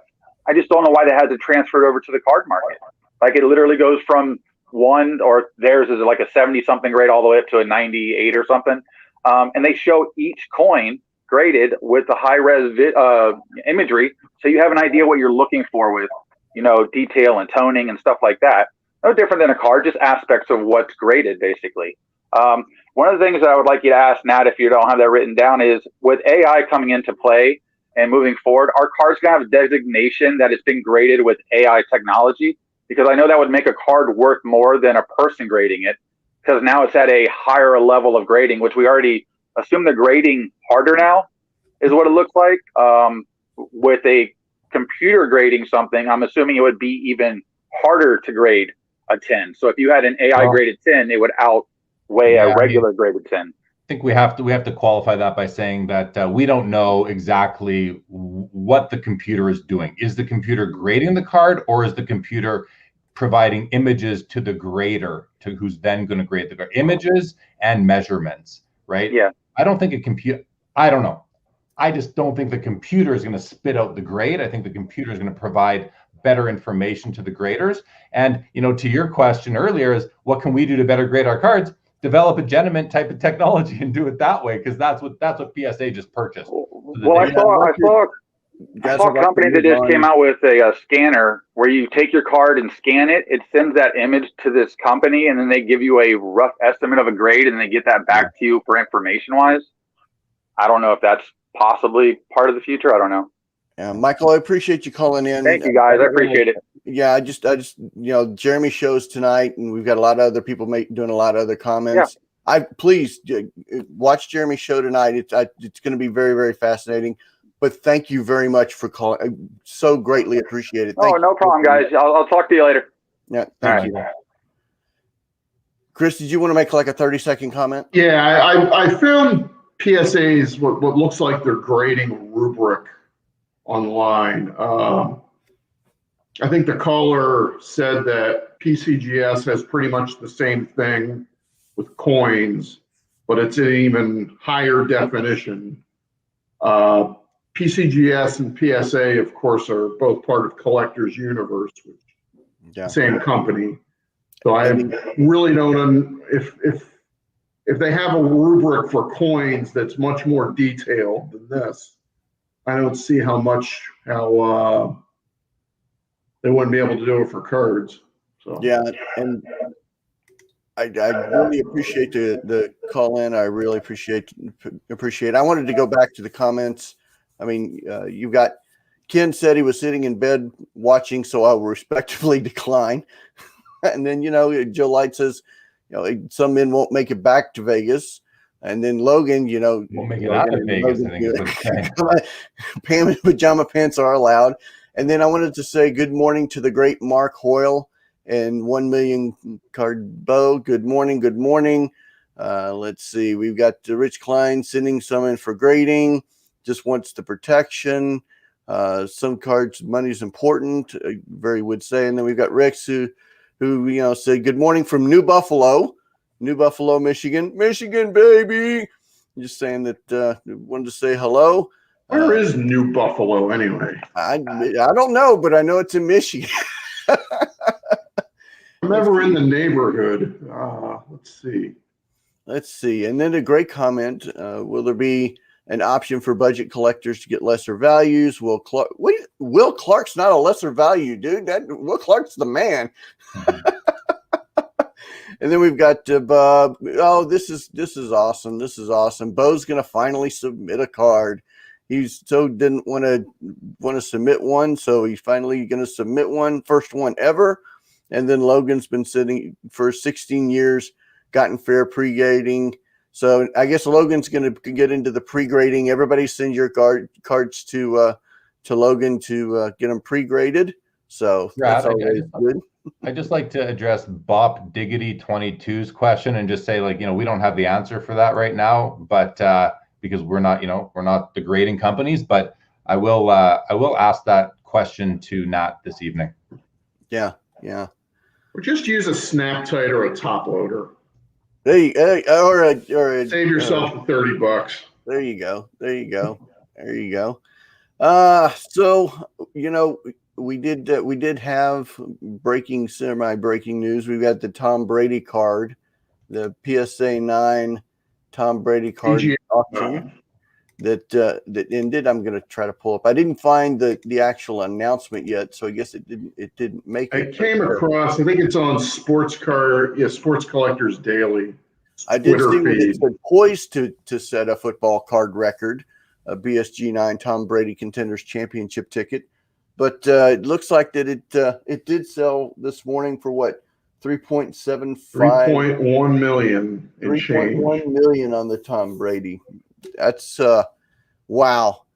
I just don't know why that hasn't transferred over to the card market. Like, it literally goes from one, or theirs is like a 70 something grade all the way up to a 98 or something. And they show each coin graded with the high res imagery, so you have an idea what you're looking for with, detail and toning and stuff like that. No different than a card, just aspects of what's graded, basically. One of the things that I would like you to ask, Nat, if you don't have that written down, is with AI coming into play and moving forward, are cards going to have a designation that it's been graded with AI technology? Because I know that would make a card worth more than a person grading it, because now it's at a higher level of grading, which we already assume the grading harder now is what it looks like. With a computer grading something, I'm assuming it would be even harder to grade a 10. So if you had an AI graded 10, it would outweigh a regular graded 10. I think we have to qualify that by saying that we don't know exactly what the computer is doing. Is the computer grading the card, or is the computer providing images to the grader, to who's then going to grade the card? Images and measurements, right? Yeah. I don't think I don't know. I just don't think the computer is going to spit out the grade. I think the computer is going to provide better information to the graders. And, to your question earlier is, what can we do to better grade our cards? Develop a Genament type of technology and do it that way, because that's what PSA just purchased. Well, I saw a company that just came out with a scanner where you take your card and scan it. It sends that image to this company, and then they give you a rough estimate of a grade, and they get that back to you for information-wise. I don't know if that's possibly part of the future. I don't know. Yeah, Michael, I appreciate you calling in. Thank you, guys. I appreciate it. Yeah, I just, Jeremy shows tonight, and we've got a lot of other people doing a lot of other comments. Yeah. Please watch Jeremy's show tonight. It's going to be very, very fascinating. But thank you very much for calling. I so greatly appreciate it. No problem, guys. I'll talk to you later. Yeah, thank you. Chris, did you want to make like a 30-second comment? Yeah, I found PSA's what looks like their grading rubric online. I think the caller said that PCGS has pretty much the same thing with coins, but it's an even higher definition. PCGS and PSA, of course, are both part of Collectors Universe, which same company. So I really don't if they have a rubric for coins that's much more detailed than this, I don't see how they wouldn't be able to do it for cards. So yeah, and I really appreciate the call in. I really appreciate. I wanted to go back to the comments. I mean, you've got Ken said he was sitting in bed watching, so I will respectively decline. And then Joe Light says, some men won't make it back to Vegas. And then Logan, won't make it out of Vegas. I think is what he's saying. Pam and pajama pants are allowed. And then I wanted to say good morning to the great Mark Hoyle and 1 million card Bo. Good morning. Good morning. Let's see. We've got Rich Klein sending some in for grading. Just wants the protection. Some cards, money's important. Very would say. And then we've got Rex who said good morning from New Buffalo, Michigan, baby. Just saying that wanted to say hello. Where is New Buffalo anyway? I don't know, but I know it's in Michigan. I'm never in the neighborhood. Let's see. And then a great comment. Will there be an option for budget collectors to get lesser values? Will Clark's not a lesser value, dude. Will Clark's the man. And then we've got Bob. Oh, this is awesome. This is awesome. Bo's gonna finally submit a card. He's didn't want to submit one, so he's finally gonna submit one, first one ever. And then Logan's been sitting for 16 years, gotten fair pre-grading. So I guess Logan's going to get into the pre-grading. Everybody send your cards to Logan to get them pre-graded. So that's always good. I just like to address Bop Diggity 22's question and just say, we don't have the answer for that right now, but because we're not the grading companies, but I will ask that question to Nat this evening. Yeah. Or just use a snap tight or a top loader. Save yourself $30. There you go. So we did have semi-breaking news. We've got the Tom Brady card, the PSA 9 Tom Brady card auction that ended. I'm going to try to pull up. I didn't find the actual announcement yet, so I guess it didn't make it. I came across. I think it's on Sports Collectors Daily. I did Twitter see what it feed. said, poised to set a football card record, a BSG 9 Tom Brady Contenders Championship ticket. But it looks like that it did sell this morning for what, 3.1 million in change. 3.1 million on the Tom Brady. That's wow.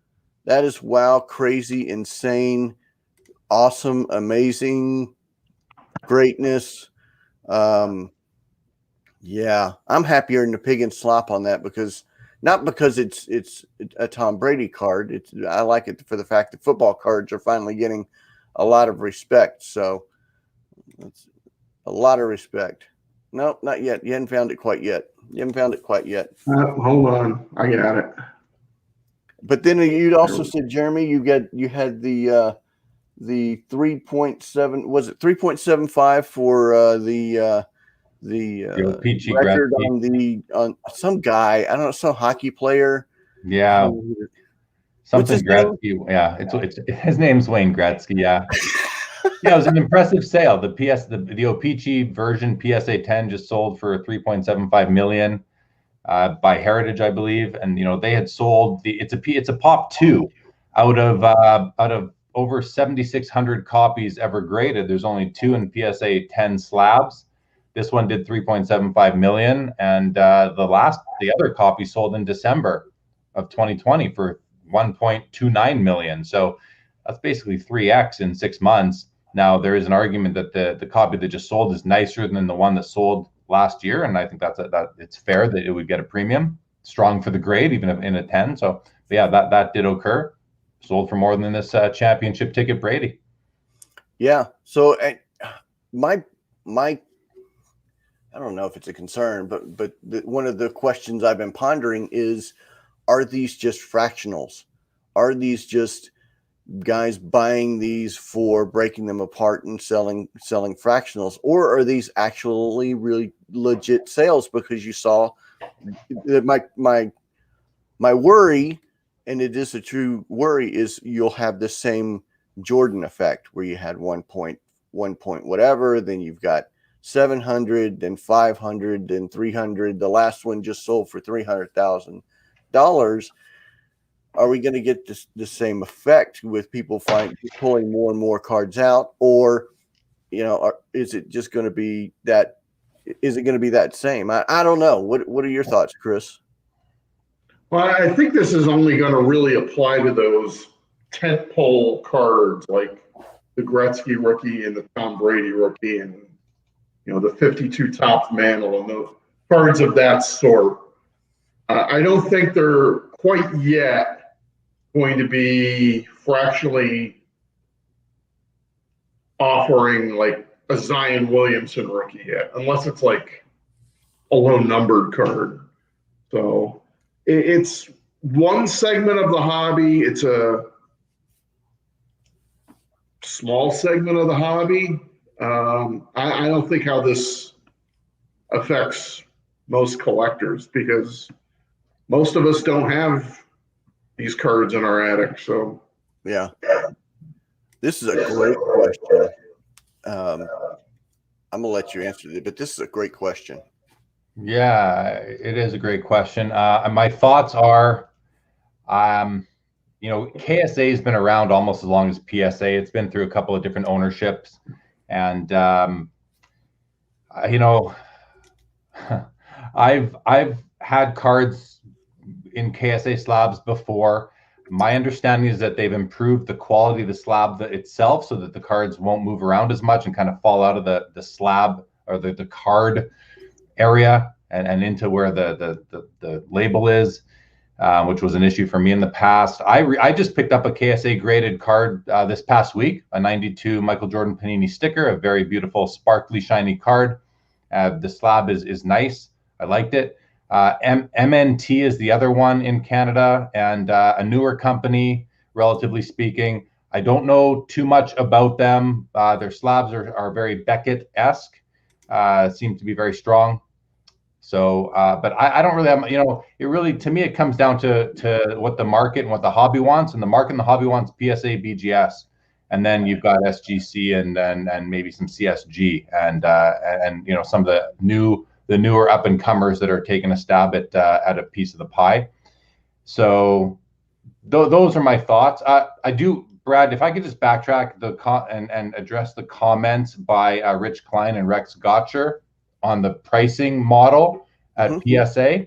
That is wow, crazy, insane, awesome, amazing, greatness. Yeah, I'm happier than the pig and slop on that because not because it's a Tom Brady card. I like it for the fact that football cards are finally getting a lot of respect. So that's a lot of respect. No, not yet. You haven't found it quite yet. Hold on, I got it. But then you'd also said, Jeremy, you had the 3.7, was it 3.75 for the Peachy record Gretzky. on some guy, I don't know, some hockey player. Yeah, something Gretzky. Name? Yeah, it's his name's Wayne Gretzky. Yeah, yeah, it was an impressive sale. The O-Pee-Chee version PSA 10 just sold for 3.75 million by Heritage, I believe, and they had sold it's a Pop 2 out of over 7,600 copies ever graded. There's only 2 in PSA 10 slabs. This one did 3.75 million, and the other copy sold in December of 2020 for 1.29 million. So that's basically 3x in 6 months. Now there is an argument that the copy that just sold is nicer than the one that sold last year, and I think that it's fair that it would get a premium, strong for the grade, even if in a 10. So yeah, that did occur. Sold for more than this championship ticket Brady. Yeah. So my I don't know if it's a concern, but one of the questions I've been pondering is, are these just fractionals? Are these just guys buying these for breaking them apart and selling fractionals, or are these actually really legit sales? Because you saw that my worry, and it is a true worry, is you'll have the same Jordan effect where you had 1 point whatever, then you've got 700, then 500, then 300. The last one just sold for $300,000. Are we going to get the same effect with people pulling more and more cards out, or is it just going to be that? Is it going to be that same? I don't know. What are your thoughts, Chris? Well, I think this is only going to really apply to those tentpole cards like the Gretzky rookie and the Tom Brady rookie, and the 52 Topps mantle and those cards of that sort. I don't think they're quite yet going to be fractionally offering like a Zion Williamson rookie yet, unless it's like a low numbered card. So it's one segment of the hobby. It's a small segment of the hobby. I don't think how this affects most collectors, because most of us don't have these cards in our attic. So yeah, this is a great question. I'm gonna let you answer it, but this is a great question. Yeah, it is a great question. My thoughts are, KSA has been around almost as long as PSA. It's been through a couple of different ownerships, and I've had cards in KSA slabs before. My understanding is that they've improved the quality of the slab itself so that the cards won't move around as much and kind of fall out of the slab or the card area and into where the label is, which was an issue for me in the past. I just picked up a KSA graded card this past week, a 92 Michael Jordan Panini sticker, a very beautiful, sparkly, shiny card. The slab is nice. I liked it. MNT is the other one in Canada, and a newer company, relatively speaking. I don't know too much about them. Their slabs are very Beckett-esque, seem to be very strong. So, but I don't really have, it really, to me, it comes down to what the market and what the hobby wants. And the market and the hobby wants PSA, BGS. And then you've got SGC and maybe some CSG and some of the newer up and comers that are taking a stab at a piece of the pie. So those are my thoughts. I do, Brad, if I could just backtrack and address the comments by Rich Klein and Rex Gotcher on the pricing model at PSA.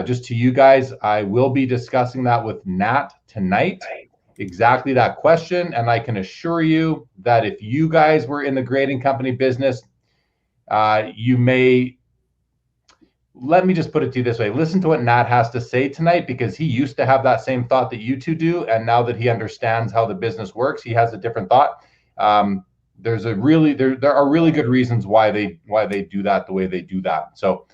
Just to you guys, I will be discussing that with Nat tonight, exactly that question. And I can assure you that if you guys were in the grading company business, you may, let me just put it to you this way, listen to what Nat has to say tonight, because he used to have that same thought that you two do. And now that he understands how the business works, he has a different thought. There are really good reasons why they do that the way they do that. So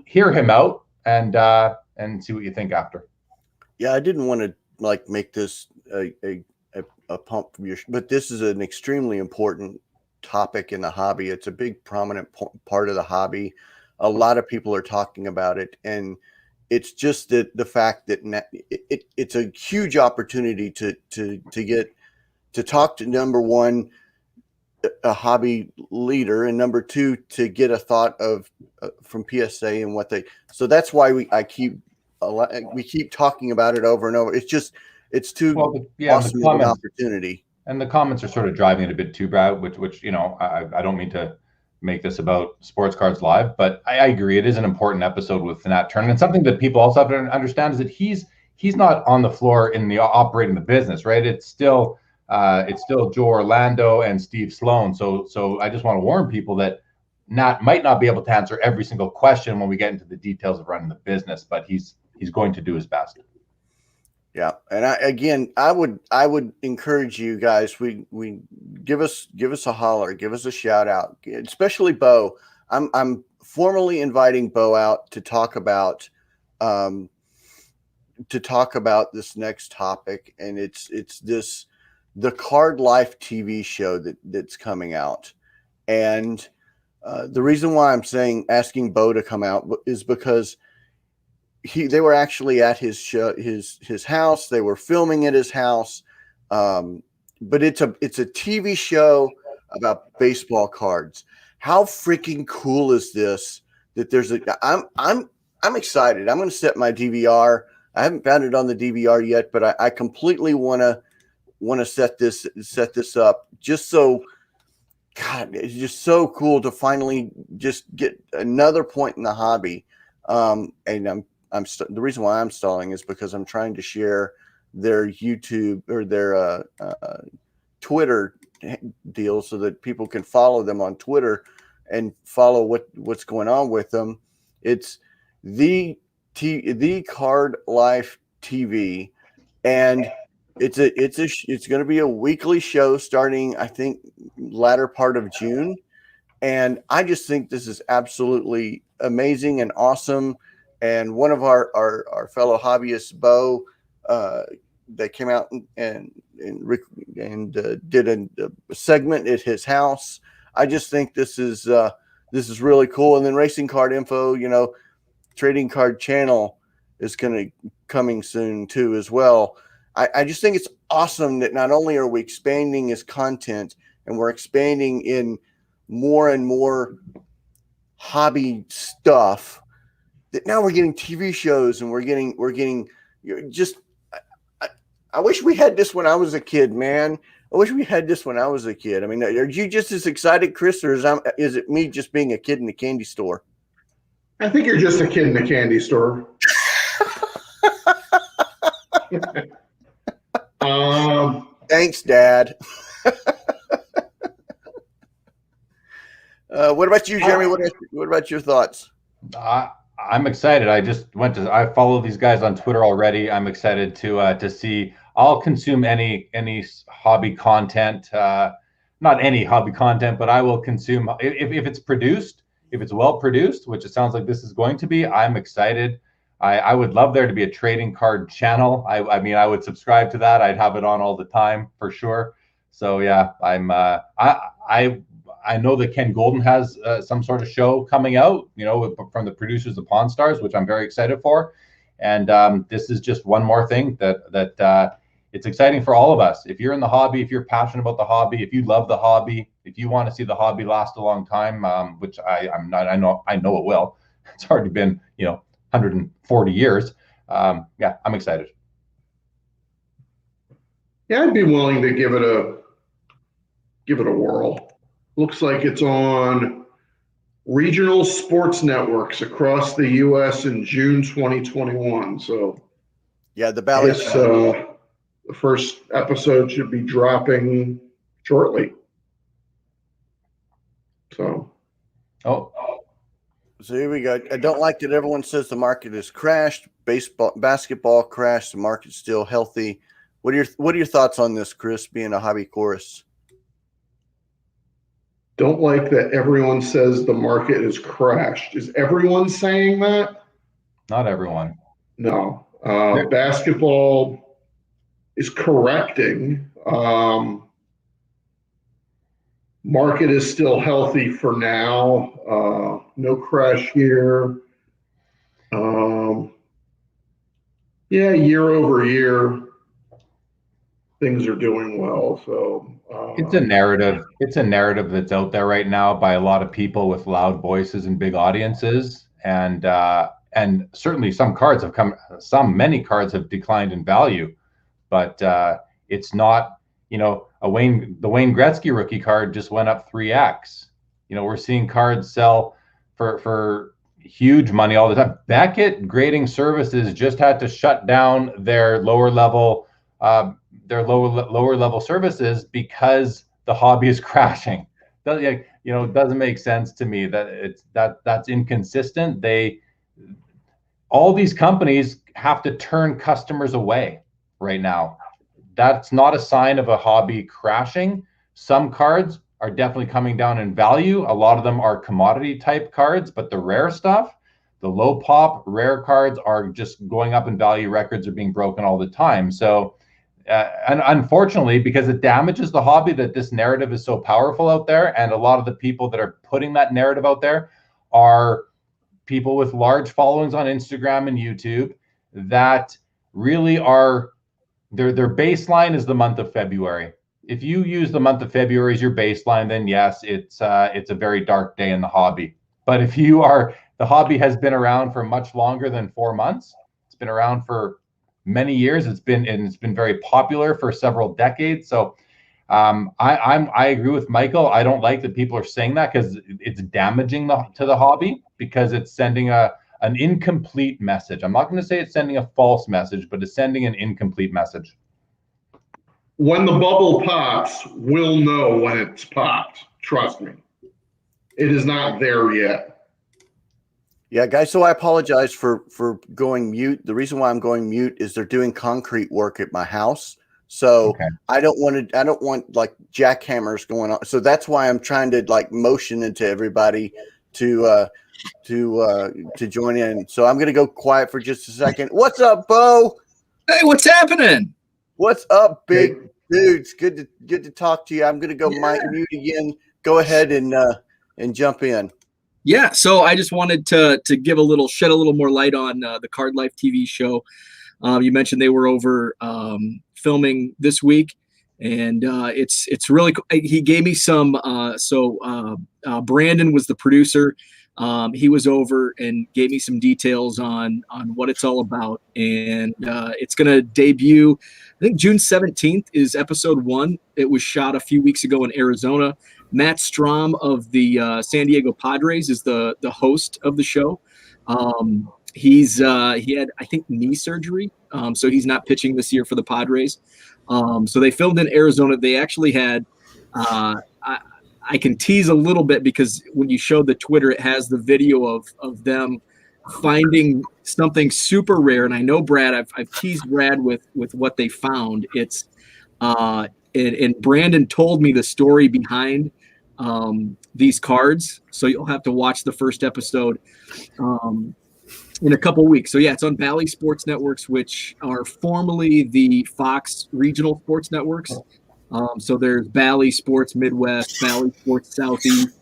hear him out and see what you think after. Yeah, I didn't want to make this a pump from your, but this is an extremely important topic in the hobby. It's a big prominent part of the hobby. A lot of people are talking about it, and it's just that the fact that it's a huge opportunity to get to talk to, number one, a hobby leader, and number two, to get a thought of from PSA and what they. So that's why we keep talking about it over and over. It's too awesome of an opportunity. And the comments are sort of driving it a bit too, Brad. Which I don't mean to make this about Sports Cards Live, but I agree, it is an important episode with Nat Turner. And something that people also have to understand is that he's not on the floor in the operating the business, right? It's still Joe Orlando and Steve Sloan. So I just want to warn people that Nat might not be able to answer every single question when we get into the details of running the business, but he's going to do his best. Yeah, and I would encourage you guys. We give us a holler, give us a shout out, especially Bo. I'm formally inviting Bo out to talk about this next topic, and it's the Card Life TV show that's coming out. And the reason why I'm asking Bo to come out is because they were actually at his show, his house. They were filming at his house. But it's a TV show about baseball cards. How freaking cool is this? That there's I'm excited. I'm going to set my DVR. I haven't found it on the DVR yet, but I completely want to set this up just so. God, it's just so cool to finally just get another point in the hobby. And the reason why I'm stalling is because I'm trying to share their YouTube or their Twitter deal so that people can follow them on Twitter and follow what's going on with them. It's the Card Life TV, and it's going to be a weekly show starting, I think, latter part of June. And I just think this is absolutely amazing and awesome. And one of our fellow hobbyists, Bo, that came out and did a segment at his house. I just think this is really cool. And then Racing Card Info, Trading Card Channel is coming soon too as well. I just think it's awesome that not only are we expanding his content, and we're expanding in more and more hobby stuff, that now we're getting TV shows, and we're getting just. I wish we had this when I was a kid, man. I wish we had this when I was a kid. I mean, are you just as excited, Chris, or is it me just being a kid in the candy store? I think you're just a kid in the candy store. Thanks, Dad. What about you, Jeremy? What about your thoughts? I'm excited. I follow these guys on Twitter already. I'm excited to see. I'll consume any hobby content, not any hobby content, but I will consume if it's produced, if it's well produced, which it sounds like this is going to be. I'm excited. I would love there to be a trading card channel. I mean, I would subscribe to that. I'd have it on all the time for sure. So yeah, I know that Ken Golden has some sort of show coming out, from the producers of Pawn Stars, which I'm very excited for. And this is just one more thing that it's exciting for all of us. If you're in the hobby, if you're passionate about the hobby, if you love the hobby, if you want to see the hobby last a long time, which I'm not, I know it will. It's already been 140 years. Yeah, I'm excited. Yeah, I'd be willing to give it a whirl. Looks like it's on regional sports networks across the U.S. in June 2021. So yeah, the ballot. The first episode should be dropping shortly. So here we go. I don't like that everyone says the market has crashed. Basketball crashed. The market's still healthy. What are your thoughts on this, Chris, being a hobby chorus? Don't like that everyone says the market has crashed. Is everyone saying that? Not everyone. No. Basketball is correcting. Market is still healthy for now. No crash here. Yeah, year over year, things are doing well. So it's a narrative. It's a narrative that's out there right now by a lot of people with loud voices and big audiences, and certainly many cards have declined in value, but it's not. The Wayne Gretzky rookie card just went up 3x. We're seeing cards sell for huge money all the time. Beckett Grading Services just had to shut down their lower level services because the hobby is crashing. It doesn't make sense to me that's inconsistent. All these companies have to turn customers away right now. That's not a sign of a hobby crashing. Some cards are definitely coming down in value. A lot of them are commodity type cards, but the rare stuff, the low pop rare cards, are just going up in value. Records are being broken all the time. So, and unfortunately, because it damages the hobby that this narrative is so powerful out there, and a lot of the people that are putting that narrative out there are people with large followings on Instagram and YouTube that really are. Their baseline is the month of February. If you use the month of February as your baseline, then yes, it's a very dark day in the hobby. But if the hobby has been around for much longer than 4 months. It's been around for many years. It's been very popular for several decades. So I agree with Michael. I don't like that people are saying that because it's damaging to the hobby, because it's sending an incomplete message. I'm not going to say it's sending a false message, but it's sending an incomplete message. When the bubble pops, we'll know when it's popped. Trust me. It is not there yet. Yeah, guys, so I apologize for going mute. The reason why I'm going mute is they're doing concrete work at my house. So okay. I don't want like jackhammers going on. So that's why I'm trying to like motion into everybody to join in. So I'm going to go quiet for just a second. What's up, Bo? Hey, what's happening? What's up, big dudes? Good to talk to you. I'm going to go mute again. Go ahead and jump in. Yeah, so I just wanted to shed a little more light on the Card Life TV show. You mentioned they were over filming this week, and it's really cool. He gave me some. Brandon was the producer. He was over and gave me some details on what it's all about, and it's going to debut. I think June 17th is episode 1. It was shot a few weeks ago in Arizona. Matt Strom of the San Diego Padres is the host of the show. He had, I think, knee surgery, so he's not pitching this year for the Padres. So they filmed in Arizona. They actually had I can tease a little bit because when you showed the Twitter, it has the video of them finding something super rare. And I know Brad, I've teased Brad with what they found. It's and Brandon told me the story behind these cards. So you'll have to watch the first episode. in a couple weeks. So yeah, it's on Bally Sports Networks, which are formerly the Fox regional sports networks. So there's Bally Sports Midwest, Bally Sports Southeast.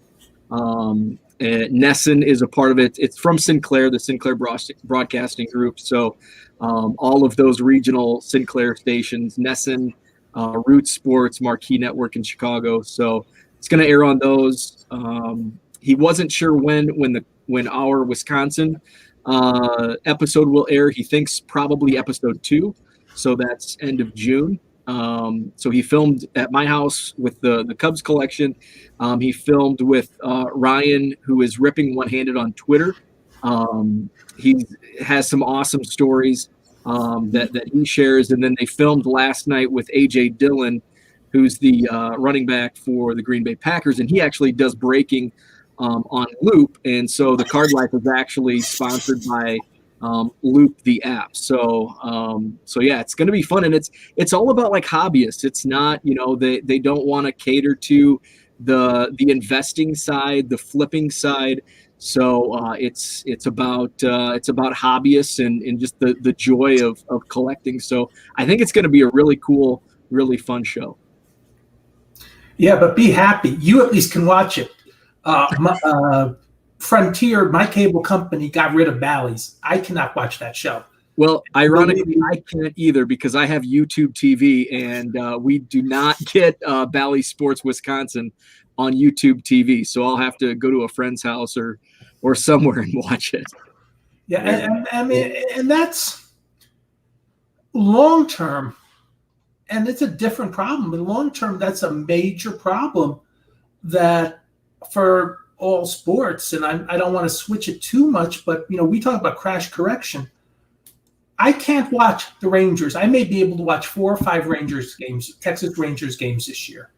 Nesson is a part of it. It's from Sinclair, the Sinclair Broadcasting Group. So all of those regional Sinclair stations, Nesson, Root Sports, Marquee Network in Chicago. So it's going to air on those. He wasn't sure when our Wisconsin episode will air. He thinks probably episode 2. So that's end of June. So he filmed at my house with the Cubs collection. He filmed with Ryan, who is ripping one-handed on Twitter. He has some awesome stories that he shares. And then they filmed last night with A.J. Dillon, who's the running back for the Green Bay Packers. And he actually does breaking on Loop. And so the Card Life is actually sponsored by Loop the app. So yeah, it's going to be fun. And it's all about like hobbyists. It's not, they don't want to cater to the investing side, the flipping side. So it's about hobbyists and just the joy of collecting. So I think it's going to be a really cool, really fun show. Yeah, but be happy. You at least can watch it. Frontier, my cable company, got rid of Bally's. I cannot watch that show. Well, ironically, I can't either because I have YouTube TV, and we do not get Bally Sports Wisconsin on YouTube TV. So I'll have to go to a friend's house or somewhere and watch it. Yeah, and that's long term, and it's a different problem. But long term, that's a major problem that for all sports, and I don't want to switch it too much, but we talk about crash correction. I can't watch the Rangers. I may be able to watch 4 or 5 Rangers games, Texas Rangers games this year.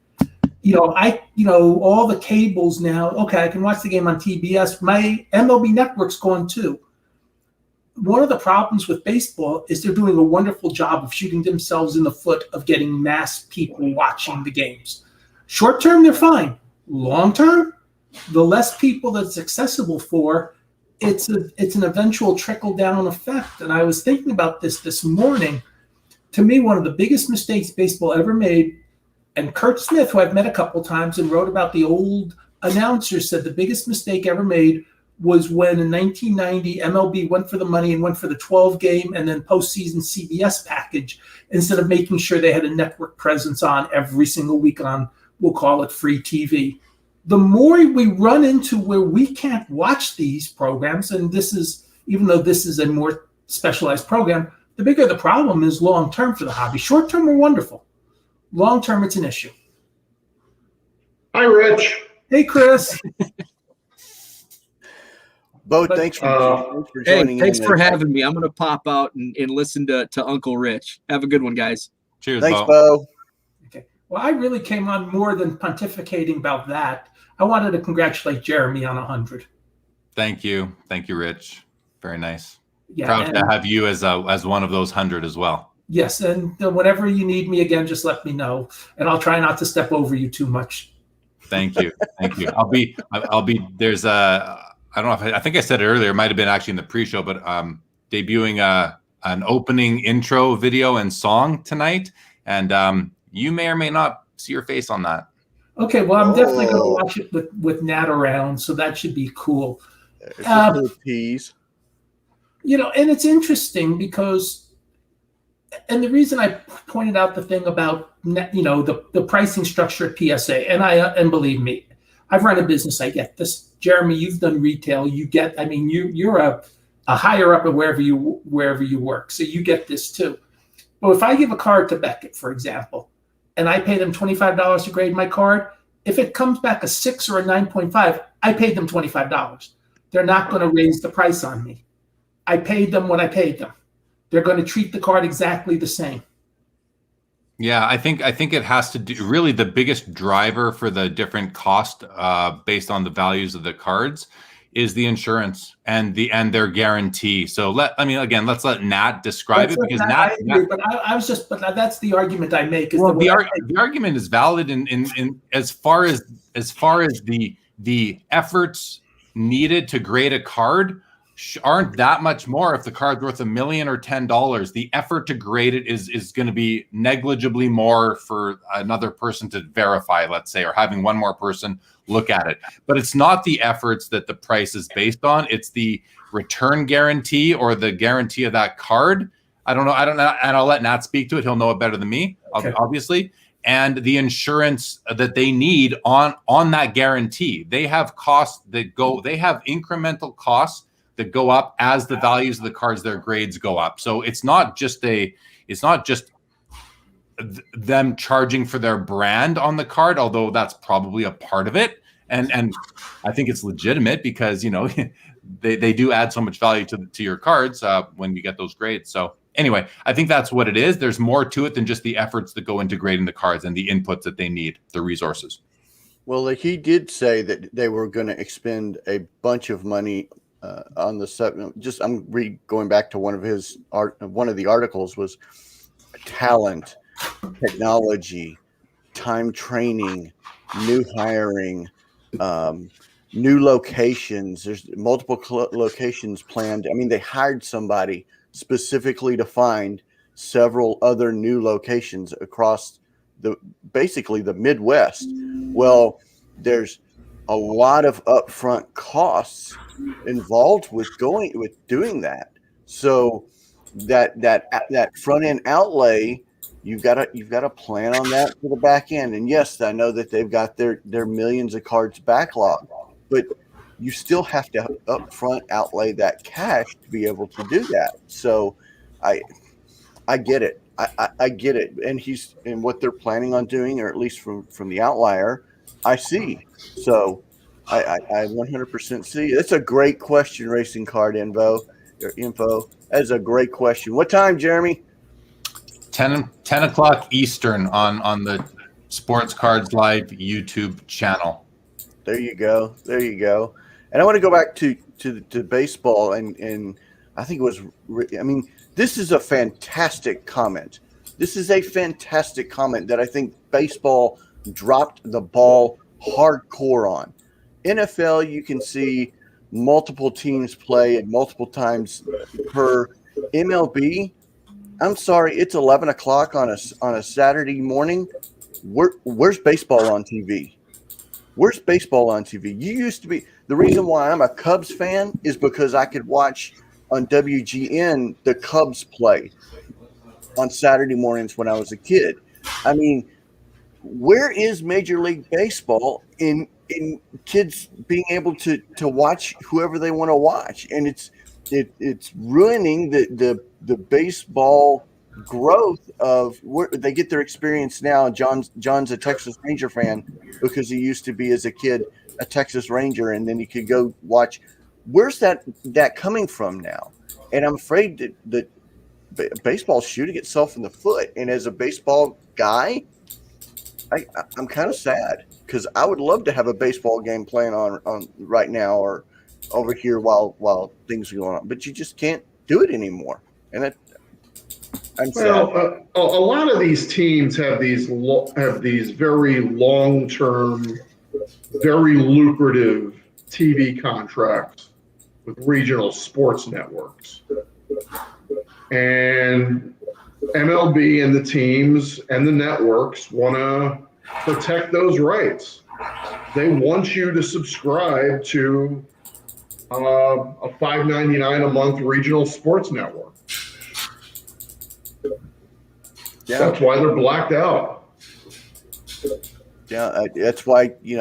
All the cables now. Okay, I can watch the game on TBS. My MLB network's gone too. One of the problems with baseball is they're doing a wonderful job of shooting themselves in the foot of getting mass people watching the games. Short term, they're fine. Long term, the less people that's accessible for, it's an eventual trickle down effect. And I was thinking about this morning. To me, one of the biggest mistakes baseball ever made, and Kurt Smith, who I've met a couple times and wrote about the old announcer, said the biggest mistake ever made was when in 1990 MLB went for the money and went for the 12 game and then postseason CBS package instead of making sure they had a network presence on every single week on, we'll call it free TV. The more we run into where we can't watch these programs, and even though this is a more specialized program, the bigger the problem is long term for the hobby. Short term, we're wonderful. Long term, it's an issue. Hi, Rich. Hey, Chris. Bo, thanks for joining in. Thanks for having me. I'm going to pop out and listen to Uncle Rich. Have a good one, guys. Cheers, Thanks, Bo. Bo. Okay. Well, I really came on more than pontificating about that. I wanted to congratulate Jeremy on 100. Thank you, Rich. Very nice. Yeah, Proud to have you as one of those 100 as well. Yes, and whenever you need me again, just let me know, and I'll try not to step over you too much. Thank you. I'll be. There's I don't know if I think I said it earlier. It might have been actually in the pre-show, but debuting an opening intro video and song tonight, and you may or may not see your face on that. Okay, well, I'm definitely going to watch it with Nat around, so that should be cool. It's a cool tease. And it's interesting because, and the reason I pointed out the thing about, the pricing structure at PSA, and believe me, I've run a business, I get this. Jeremy, you've done retail, you're a higher up at wherever you work, so you get this too. But if I give a card to Beckett, for example, and I pay them $25 to grade my card, if it comes back a 6 or a 9.5, I paid them $25. They're not going to raise the price on me. I paid them what I paid them. They're going to treat the card exactly the same. Yeah, I think it has to do, really the biggest driver for the different cost based on the values of the cards is the insurance and their guarantee. So let's let Nat describe it, because Nat. But that's the argument I make. Well, the argument is valid in as far as the efforts needed to grade a card aren't that much more if the card's worth $1 million or $10. The effort to grade it is going to be negligibly more for another person to verify, let's say, or having one more person look at it. But it's not the efforts that the price is based on. It's the return guarantee or the guarantee of that card. I don't know. And I'll let Nat speak to it. He'll know it better than me, obviously. And the insurance that they need on that guarantee. They have costs that go. They have incremental costs that go up as the values of the cards, their grades go up. So it's not just them charging for their brand on the card, although that's probably a part of it. And I think it's legitimate because, they do add so much value to your cards when you get those grades. So anyway, I think that's what it is. There's more to it than just the efforts that go into grading the cards and the inputs that they need, the resources. Well, he did say that they were going to expend a bunch of money on the seven. Just I'm going back to one of the articles was talent, technology, time training, new hiring, new locations. There's multiple locations planned. I mean, they hired somebody specifically to find several other new locations across basically the Midwest. Well, there's a lot of upfront costs involved with doing that. So that front end outlay, you've got to plan on that for the back end. And yes, I know that they've got their millions of cards backlog, but you still have to upfront outlay that cash to be able to do that. So I get it. I get it. And what they're planning on doing, or at least from the outlier, I see. So I 100% see. It's a great question, Racing Card Info. That is a great question. What time, Jeremy? 10 o'clock Eastern on the Sports Cards Live YouTube channel. There you go. And I want to go back to baseball, and I think it was. I mean, this is a fantastic comment. This is a fantastic comment that I think baseball dropped the ball hardcore on. NFL, you can see multiple teams play at multiple times per. MLB, I'm sorry, it's 11 o'clock on a Saturday morning. Where's baseball on TV? Where's baseball on TV? You used to be. The reason why I'm a Cubs fan is because I could watch on WGN the Cubs play on Saturday mornings when I was a kid. I mean, where is Major League Baseball in kids being able to watch whoever they want to watch? And it's ruining the baseball growth of where they get their experience now. John's a Texas Ranger fan because he used to be as a kid a Texas Ranger, and then he could go watch. Where's that coming from now? And I'm afraid that baseball's shooting itself in the foot. And as a baseball guy, I'm kind of sad because I would love to have a baseball game playing on right now or over here while things are going on, but you just can't do it anymore. And I'm sad. A lot of these teams have these very long-term, very lucrative TV contracts with regional sports networks, and MLB and the teams and the networks want to protect those rights. They want you to subscribe to a $5.99 a month regional sports network. Yeah. That's why they're blacked out. Yeah, that's why you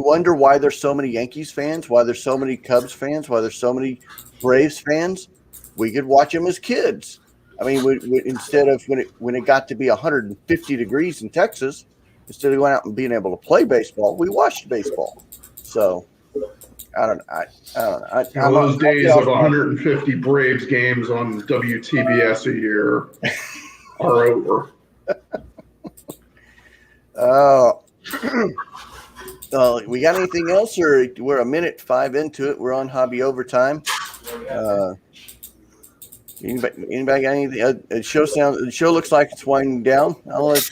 wonder why there's so many Yankees fans, why there's so many Cubs fans, why there's so many Braves fans. We could watch them as kids. I mean, we instead of when it got to be 150 degrees in Texas, instead of going out and being able to play baseball, we watched baseball. So I don't know. Those days of 150 Braves games on WTBS a year are over. We got anything else, or we're a minute 5 into it? We're on hobby overtime. Anybody got anything? The show looks like it's winding down. I'll let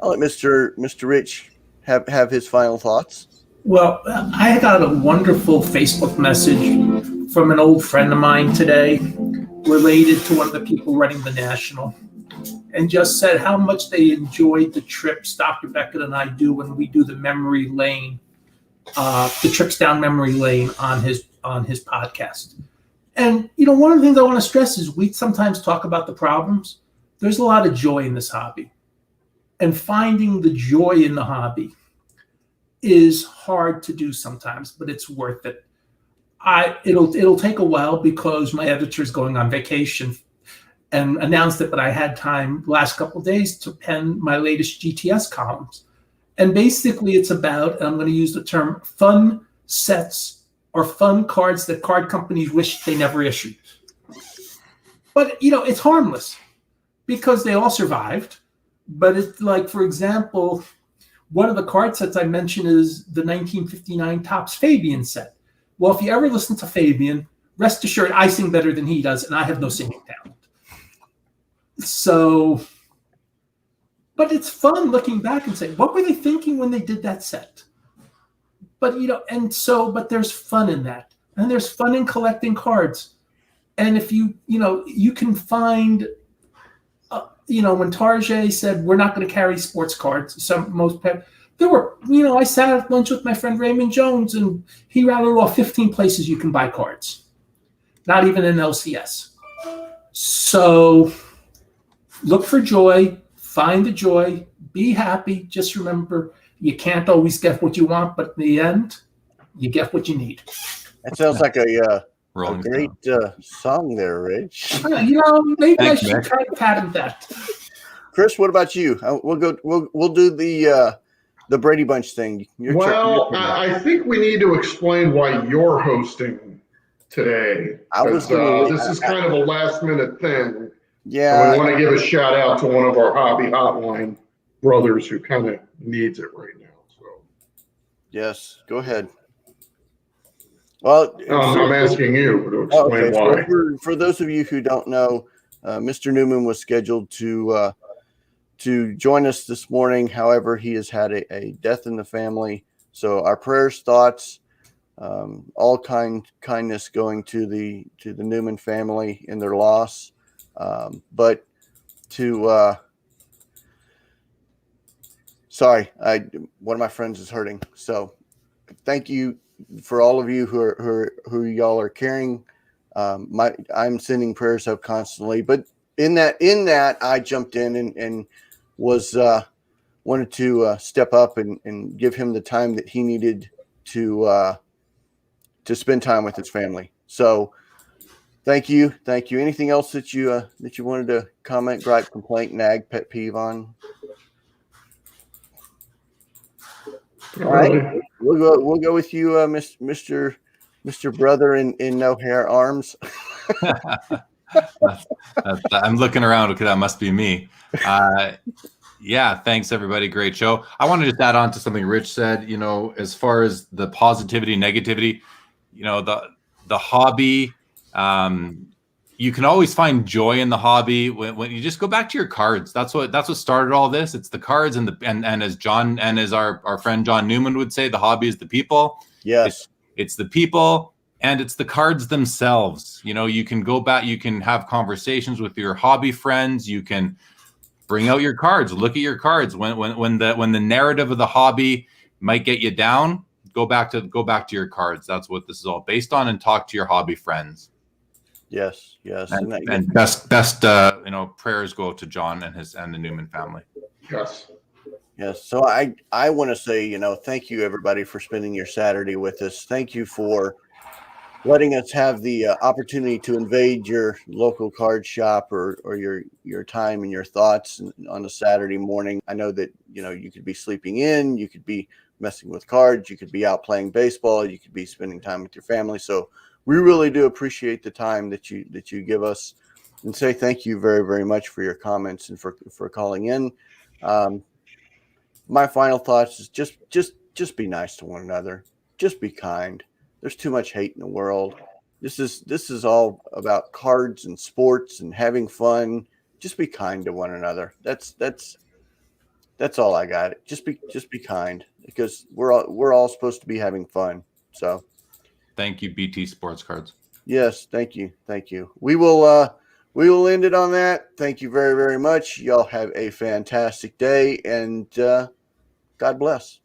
Mr. Rich have his final thoughts. Well, I got a wonderful Facebook message from an old friend of mine today related to one of the people running the National, and just said how much they enjoyed the trips Dr. Beckett and I do when we do the memory lane, the trips down memory lane on his podcast. And one of the things I want to stress is we sometimes talk about the problems. There's a lot of joy in this hobby, and finding the joy in the hobby is hard to do sometimes, but it's worth it. It'll take a while because my editor's going on vacation and announced it, but I had time the last couple of days to pen my latest GTS columns. And basically it's about, and I'm going to use the term, fun sets or fun cards that card companies wish they never issued. But, it's harmless because they all survived. But it's like, for example, one of the card sets I mentioned is the 1959 Topps Fabian set. Well, if you ever listen to Fabian, rest assured I sing better than he does, and I have no singing talent. So, but it's fun looking back and say, what were they thinking when they did that set? But, but there's fun in that. And there's fun in collecting cards. And if you can find, when Tarjay said, we're not going to carry sports cards, there were, I sat at lunch with my friend Raymond Jones, and he rattled off 15 places you can buy cards, not even in LCS. So look for joy, find the joy, be happy. Just remember, you can't always get what you want, but in the end, you get what you need. That sounds like a great song there, Rich. Maybe I should try to patent that. Chris, what about you? We'll do the Brady Bunch thing. I think we need to explain why you're hosting today. This is kind of a last minute thing. Yeah. And we want to give a shout out to one of our hobby hotline brothers who kind of needs it right now. So. Yes, go ahead. Well, I'm asking you to explain why. For those of you who don't know, Mr. Newman was scheduled to join us this morning. However, he has had a death in the family. So our prayers, thoughts, all kindness going to the Newman family in their loss. But one of my friends is hurting. So thank you for all of you who y'all are caring. I'm sending prayers up constantly, but in that I jumped in and was wanted to step up and give him the time that he needed to spend time with his family. So thank you. Anything else that you wanted to comment, gripe, complaint, nag, pet peeve on? All right, we'll go with you, Mr. Brother in no hair arms. I'm looking around because that must be me. Yeah, thanks everybody. Great show. I want to just add on to something Rich said. As far as the positivity, negativity, the hobby. You can always find joy in the hobby when you just go back to your cards. That's what started all this. It's the cards and as John and as our friend John Newman would say, the hobby is the people. Yes, it's the people and it's the cards themselves. You can go back, you can have conversations with your hobby friends. You can bring out your cards, look at your cards. When the narrative of the hobby might get you down, go back to your cards. That's what this is all based on, and talk to your hobby friends. Yes. And best prayers go to John and the Newman family. Yes. So I want to say, thank you everybody for spending your Saturday with us. Thank you for letting us have the opportunity to invade your local card shop or your time and your thoughts on a Saturday morning. I know that, you could be sleeping in, you could be messing with cards, you could be out playing baseball, you could be spending time with your family. So we really do appreciate the time that you give us, and say thank you very, very much for your comments and for calling in. My final thoughts is just be nice to one another. Just be kind. There's too much hate in the world. This is all about cards and sports and having fun. Just be kind to one another. That's That's all I got. Just be kind, because we're all supposed to be having fun. So Thank you, BT Sports Cards. yes, thank you. We will end it on that. Thank you very, very much. Y'all have a fantastic day, and God bless.